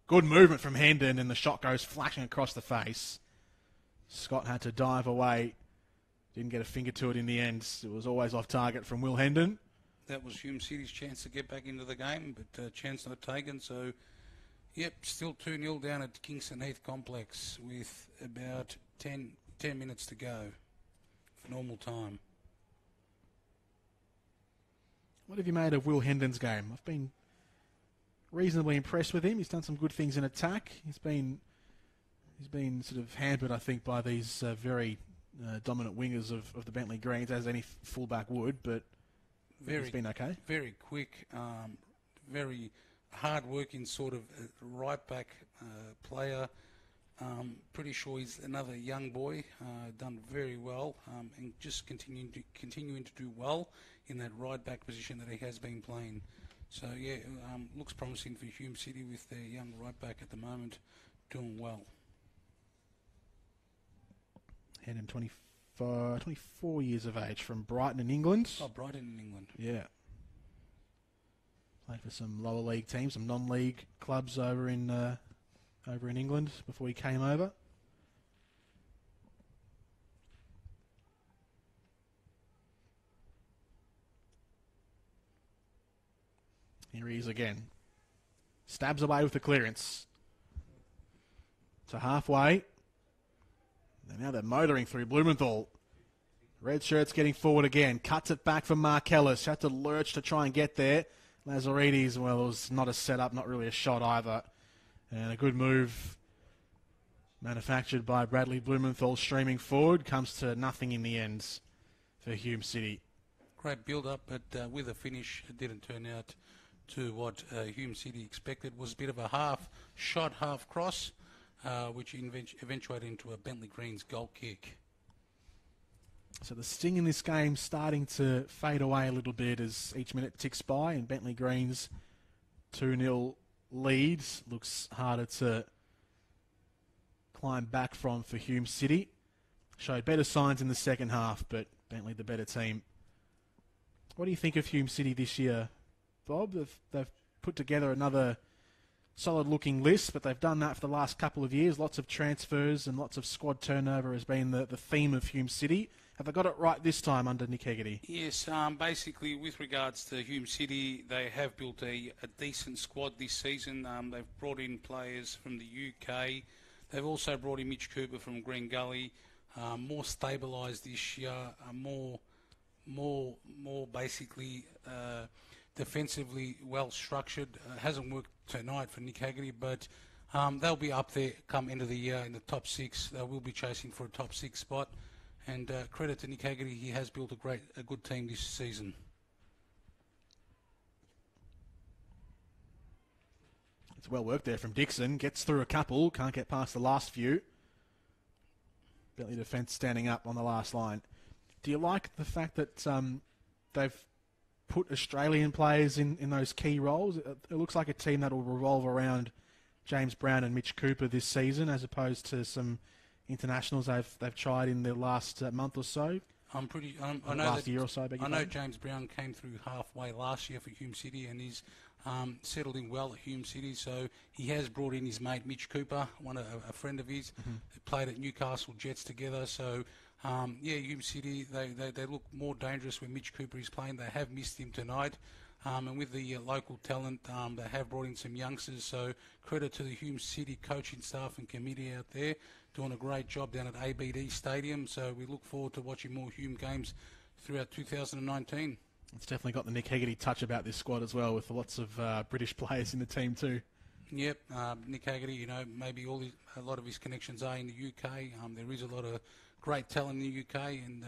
Good movement from Hendon, and the shot goes flashing across the face. Scott had to dive away. Didn't get a finger to it in the end. It was always off target from Will Hendon. That was Hume City's chance to get back into the game, but chance not taken. So, yep, still 2-0 down at Kingston Heath Complex with about 10 minutes to go for normal time. What have you made of Will Hendon's game? I've been reasonably impressed with him. He's done some good things in attack. He's been sort of hampered, I think, by these very dominant wingers of the Bentleigh Greens, as any fullback would, but he's been okay. Very quick, very hard-working sort of right-back player. Pretty sure he's another young boy, done very well, and just continuing to do well in that right-back position that he has been playing. So, yeah, looks promising for Hume City with their young right-back at the moment doing well. Hendon, 24 years of age, from Brighton in England. Oh, Brighton in England. Yeah. Played for some lower league teams, some non-league clubs over in England before he came over. Here he is again. Stabs away with the clearance. To halfway. And now they're motoring through Blumenthal. Red shirt's getting forward again. Cuts it back for Mark Ellis. Had to lurch to try and get there. Lazaridis, well, it was not a setup, not really a shot either. And a good move manufactured by Bradley Blumenthal streaming forward. Comes to nothing in the end for Hume City. Great build-up, but with a finish, it didn't turn out to what Hume City expected. It was a bit of a half shot, half cross, which eventuated into a Bentleigh Greens goal kick. So the sting in this game starting to fade away a little bit as each minute ticks by, and Bentleigh Greens 2-0 lead looks harder to climb back from for Hume City. Showed better signs in the second half, but Bentleigh the better team. What do you think of Hume City this year, Bob? They've put together another solid-looking list, but they've done that for the last couple of years. Lots of transfers and lots of squad turnover has been the theme of Hume City. Have they got it right this time under Nick Hegarty? Yes, basically with regards to Hume City, they have built a decent squad this season. They've brought in players from the UK. They've also brought in Mitch Cooper from Green Gully. More stabilised this year, more basically defensively well structured. Hasn't worked tonight for Nick Haggerty, but they'll be up there come end of the year in the top 6. They will be chasing for a top 6 spot. And credit to Nick Haggerty, he has built a good team this season. It's well worked there from Dixon. Gets through a couple, can't get past the last few. Bentleigh defence standing up on the last line. Do you like the fact that they've put Australian players in those key roles? It looks like a team that will revolve around James Brown and Mitch Cooper this season, as opposed to some internationals they've tried in the last month or so. I know last year or so. I know James Brown came through halfway last year for Hume City, and he's settled in well at Hume City. So he has brought in his mate Mitch Cooper, a friend of his, who played at Newcastle Jets together. So Hume City they look more dangerous when Mitch Cooper is playing. They have missed him tonight. And with the local talent, they have brought in some youngsters. So credit to the Hume City coaching staff and committee out there, doing a great job down at ABD Stadium. So we look forward to watching more Hume games throughout 2019. It's definitely got the Nick Haggerty touch about this squad as well, with lots of British players in the team too. Yep, Nick Haggerty, maybe a lot of his connections are in the UK. There is a lot of great talent in the UK, and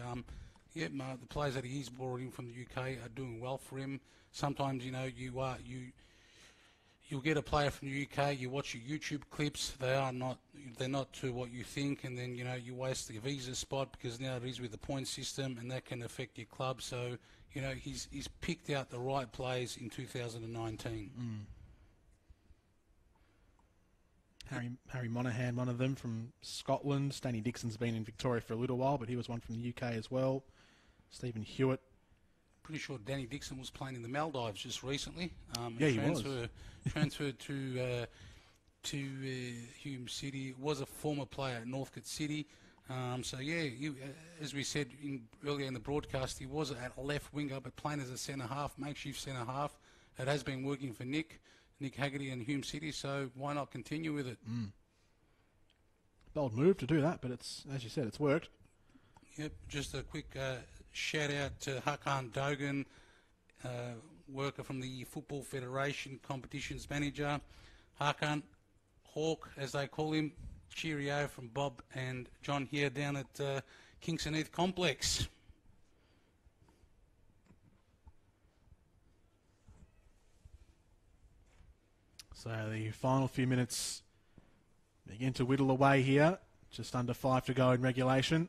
the players that he's brought in from the UK are doing well for him. Sometimes, you'll get a player from the UK, you watch your YouTube clips, they're not to what you think, and then, you waste the visa spot, because now it is with the point system, and that can affect your club. So, he's picked out the right players in 2019. Harry Monaghan, one of them from Scotland. Stanley Dixon's been in Victoria for a little while, but he was one from the UK as well. Stephen Hewitt. Pretty sure Danny Dixon was playing in the Maldives just recently. He was. Transferred to Hume City. Was a former player at Northcote City. As we said earlier in the broadcast, he was at a left winger, but playing as a centre half, makeshift centre half. It has been working for Nick Haggerty and Hume City, so why not continue with it? Bold move to do that, but it's, as you said, it's worked. Yep, just a quick shout out to Hakan Dogan, worker from the Football Federation competitions manager. Hakan, Hawk as they call him, cheerio from Bob and John here down at Kingston Heath Complex. So the final few minutes begin to whittle away here. Just under 5 to go in regulation.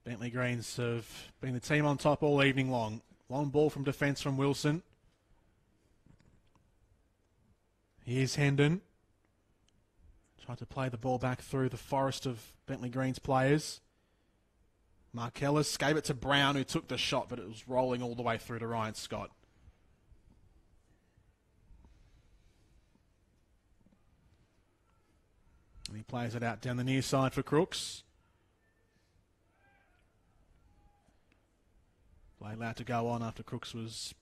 Bentleigh Greens have been the team on top all evening long. Long ball from defence from Wilson. Here's Hendon. Tried to play the ball back through the forest of Bentleigh Greens players. Markellis gave it to Brown, who took the shot, but it was rolling all the way through to Ryan Scott. And he plays it out down the near side for Crooks. Play allowed to go on after Crooks was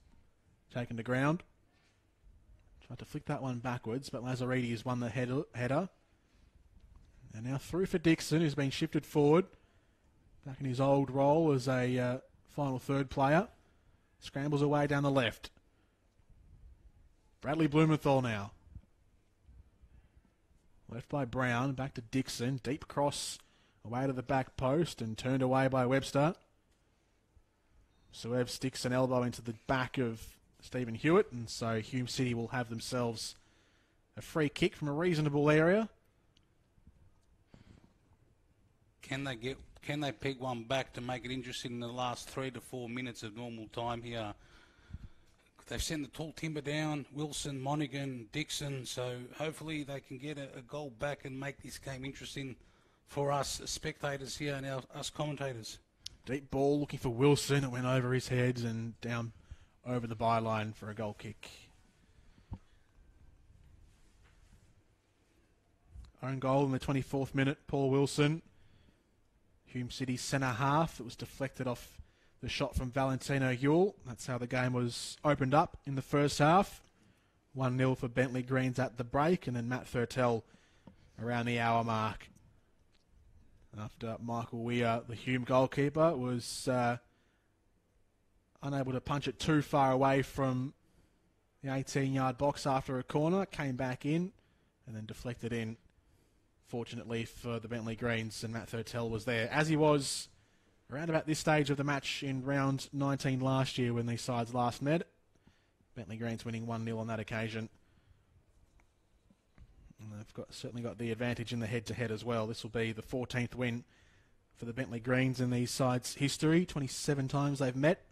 taken to ground. Tried to flick that one backwards, but Lazaridis has won the header. And now through for Dixon, who's been shifted forward. Back in his old role as a final third player. Scrambles away down the left. Bradley Blumenthal now. Left by Brown, back to Dixon. Deep cross away to the back post and turned away by Webster. Suev sticks an elbow into the back of Stephen Hewitt, and so Hume City will have themselves a free kick from a reasonable area. Can they peg one back to make it interesting in the last 3 to 4 minutes of normal time here? They've sent the tall timber down, Wilson, Monaghan, Dixon, so hopefully they can get a goal back and make this game interesting for us spectators here and us commentators. Deep ball looking for Wilson. It went over his head and down over the byline for a goal kick. Own goal in the 24th minute, Paul Wilson. Hume City centre half. It was deflected off the shot from Valentino Ewell. That's how the game was opened up in the first half. 1-0 for Bentleigh Greens at the break, and then Matt Thurtell around the hour mark. After Michael Weir, the Hume goalkeeper, was unable to punch it too far away from the 18-yard box after a corner. Came back in and then deflected in. Fortunately for the Bentleigh Greens, and Matt Thurtell was there, as he was around about this stage of the match in round 19 last year when these sides last met. Bentleigh Greens winning 1-0 on that occasion. And they've certainly got the advantage in the head-to-head as well. This will be the 14th win for the Bentleigh Greens in these sides' history. 27 times they've met.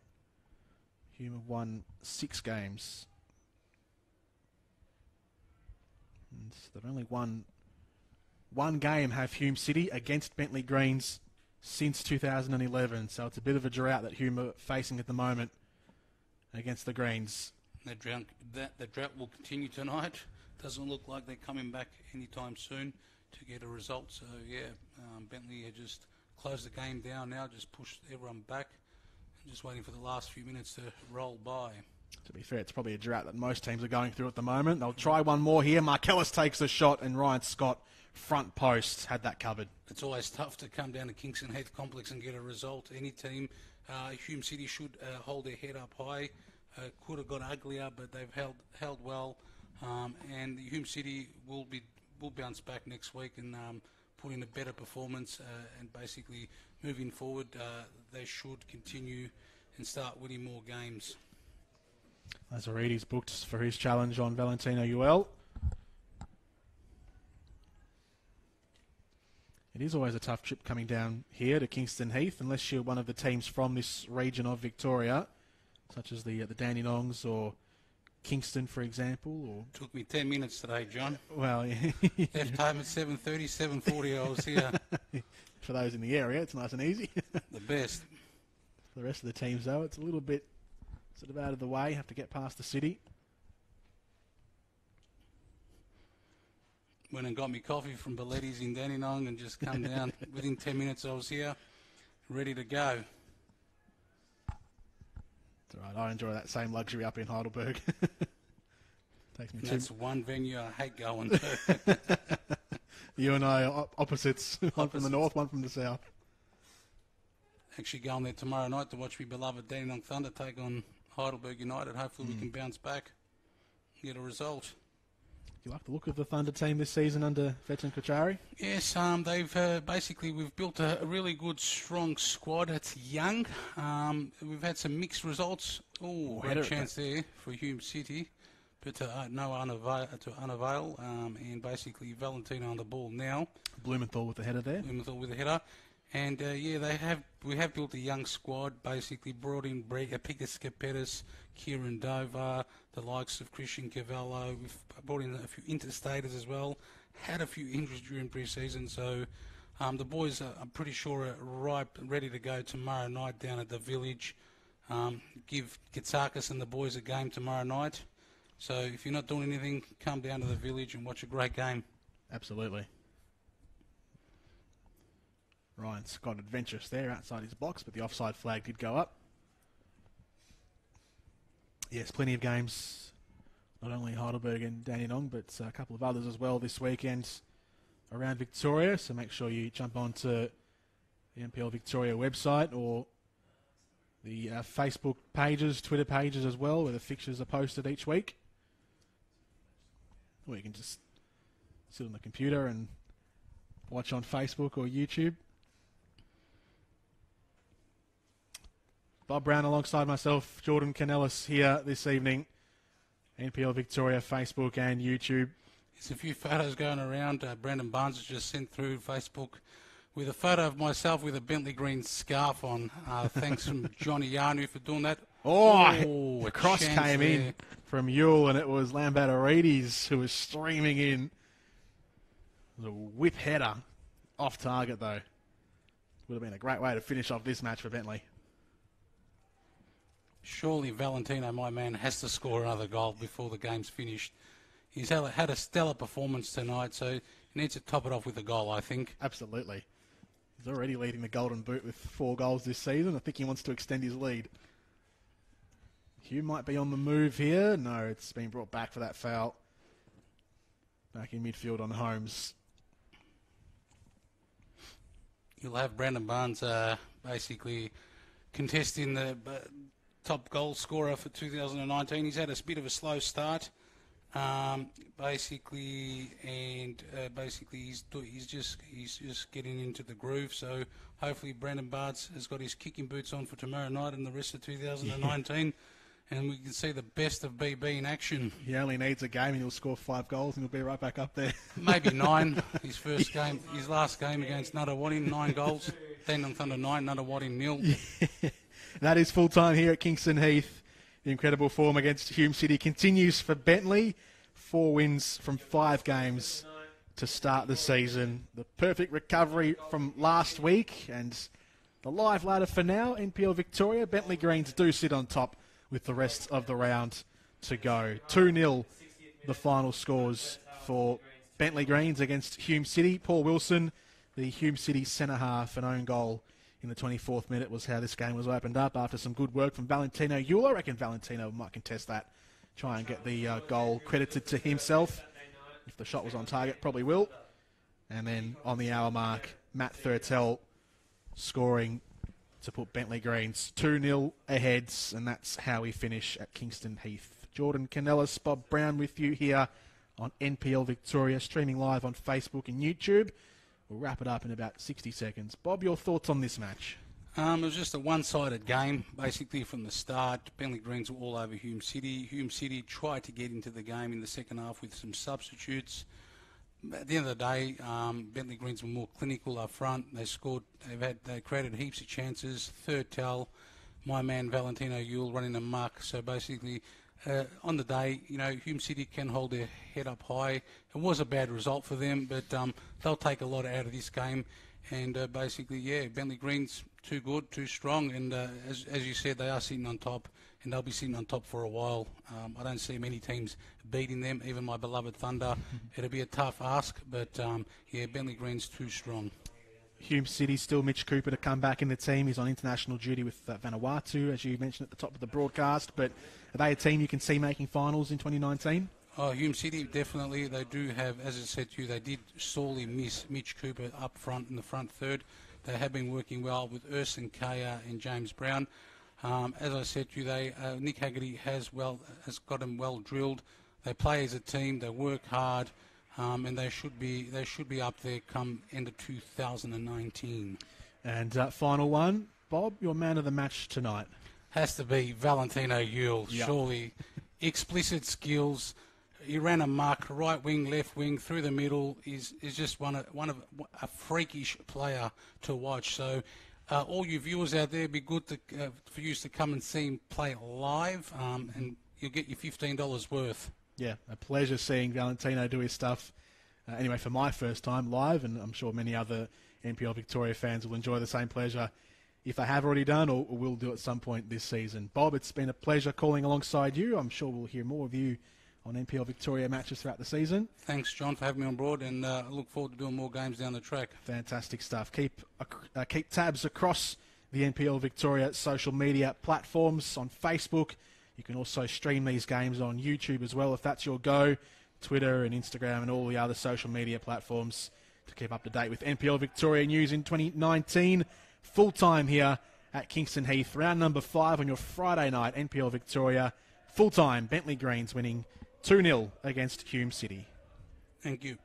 Hume have won 6 games. And they've only won one game, have Hume City, against Bentleigh Greens since 2011. So it's a bit of a drought that Hume are facing at the moment against the Greens. The drought will continue tonight. Doesn't look like they're coming back anytime soon to get a result. So, yeah, Bentleigh just closed the game down now, just pushed everyone back, and just waiting for the last few minutes to roll by. To be fair, it's probably a drought that most teams are going through at the moment. They'll try one more here. Markellis takes a shot, and Ryan Scott, front post, had that covered. It's always tough to come down to Kingston Heath Complex and get a result. Any team, Hume City should hold their head up high. Could have got uglier, but they've held well. And the Hume City will bounce back next week and put in a better performance. And basically, moving forward, they should continue and start winning more games. Lazaridis booked for his challenge on Valentino Uel. It is always a tough trip coming down here to Kingston Heath, unless you're one of the teams from this region of Victoria, such as the Dandenongs or Kingston, for example. Or took me 10 minutes today, John. Well, yeah. Left home at 7:30, 7:40 I was here. For those in the area, it's nice and easy. The best. For the rest of the teams, though, it's a little bit sort of out of the way. Have to get past the city. Went and got me coffee from Belletti's in Dandenong and just come down. Within 10 minutes I was here, ready to go. It's all right. I enjoy that same luxury up in Heidelberg. Takes me That's one venue I hate going to. You and I are opposites. One from the north, one from the south. Actually going there tomorrow night to watch me beloved Dandenong Thunder take on Heidelberg United. Hopefully we can bounce back and get a result. Do you like the look of the Thunder team this season under Veteran Kochari? Yes, they've basically we've built a really good, strong squad. It's young. We've had some mixed results. Oh, had a chance there for Hume City, but no unavail. And basically Valentino on the ball now. Blumenthal with the header there. Blumenthal with the header. And we have built a young squad. Basically brought in Picus Capetis, Kieran Dover, the likes of Christian Cavallo. We've brought in a few interstaters as well. Had a few injuries during pre-season, so the boys I'm pretty sure are ripe, ready to go tomorrow night down at the Village. Give Gitsakis and the boys a game tomorrow night. So if you're not doing anything, come down to the Village and watch a great game. Absolutely. Ryan Scott adventurous there outside his box, but the offside flag did go up. Yes, plenty of games, not only Heidelberg and Dandenong, but a couple of others as well this weekend around Victoria. So make sure you jump onto the NPL Victoria website or the Facebook pages, Twitter pages as well, where the fixtures are posted each week. Or you can just sit on the computer and watch on Facebook or YouTube. Bob Brown alongside myself, Jordan Canellis here this evening. NPL Victoria, Facebook and YouTube. There's a few photos going around. Brandon Barnes has just sent through Facebook with a photo of myself with a Bentleigh Green scarf on. Thanks from Johnny Yarnu for doing that. Oh, a cross came in from Ewell, and it was Lambertarides who was streaming in. It was a whip header. Off target, though. Would have been a great way to finish off this match for Bentleigh. Surely Valentino, my man, has to score another goal before the game's finished. He's had a stellar performance tonight, so he needs to top it off with a goal, I think. Absolutely. He's already leading the Golden Boot with 4 goals this season. I think he wants to extend his lead. Hume might be on the move here. No, it's been brought back for that foul. Back in midfield on Holmes. You'll have Brandon Barnes basically contesting top goal scorer for 2019. He's had a bit of a slow start, basically he's just getting into the groove. So hopefully Brandon Barnes has got his kicking boots on for tomorrow night and the rest of 2019. And we can see the best of BB in action. He only needs a game and he'll score 5 goals and he'll be right back up there. Maybe 9. His last game against Nuttawading, 9 goals. Then on Thunder 9, Nuttawading 0. Yeah. That is full time here at Kingston Heath. The incredible form against Hume City continues for Bentleigh. 4 wins from 5 games to start the season. The perfect recovery from last week and the live ladder for now. NPL Victoria. Bentleigh Greens do sit on top with the rest of the round to go. 2-0 the final scores for Bentleigh Greens against Hume City. Paul Wilson, the Hume City centre half, an own goal in the 24th minute was how this game was opened up after some good work from Valentino Euler. I reckon Valentino might contest that, try and get the goal credited to himself. If the shot was on target, probably will. And then on the hour mark, Matt Thurtell scoring to put Bentleigh Greens 2-0 ahead, and that's how we finish at Kingston Heath. Jordan Canellis, Bob Brown with you here on NPL Victoria, streaming live on Facebook and YouTube. We'll wrap it up in about 60 seconds. Bob, your thoughts on this match? It was just a one-sided game, basically from the start. Bentleigh Greens were all over Hume City. Hume City tried to get into the game in the second half with some substitutes. At the end of the day, Bentleigh Greens were more clinical up front. They scored. They created heaps of chances. Thurtell, my man Valentino Yule running a muck. So basically, on the day, Hume City can hold their head up high. It was a bad result for them, but they'll take a lot out of this game. And basically, Bentleigh Greens too good, too strong, and as you said, they are sitting on top, and they'll be sitting on top for a while. I don't see many teams beating them, even my beloved Thunder. It'll be a tough ask, but Bentleigh Greens too strong. Hume City still Mitch Cooper to come back in the team. He's on international duty with Vanuatu, as you mentioned at the top of the broadcast. But are they a team you can see making finals in 2019? Oh, Hume City, definitely. They do have, as I said to you, they did sorely miss Mitch Cooper up front in the front third. They have been working well with Urson Kaya and James Brown. As I said to you, Nick Haggerty has got them well drilled. They play as a team. They work hard, and they should be up there come end of 2019. And final one, Bob, your man of the match tonight has to be Valentino Yule. Yep. Surely, explicit skills. He ran a muck, right wing, left wing, through the middle. Is just one of a freakish player to watch. So, all you viewers out there, it'd be good for you to come and see him play live, and you'll get your $15 worth. Yeah, a pleasure seeing Valentino do his stuff. Anyway, for my first time live, and I'm sure many other NPL Victoria fans will enjoy the same pleasure if they have already done or will do at some point this season. Bob, it's been a pleasure calling alongside you. I'm sure we'll hear more of you on NPL Victoria matches throughout the season. Thanks, John, for having me on board, and I look forward to doing more games down the track. Fantastic stuff. Keep tabs across the NPL Victoria social media platforms on Facebook. You can also stream these games on YouTube as well if that's your go. Twitter and Instagram and all the other social media platforms to keep up to date with NPL Victoria news in 2019. Full time here at Kingston Heath. Round number 5 on your Friday night. NPL Victoria full time. Bentleigh Greens winning 2-0 against Hume City. Thank you.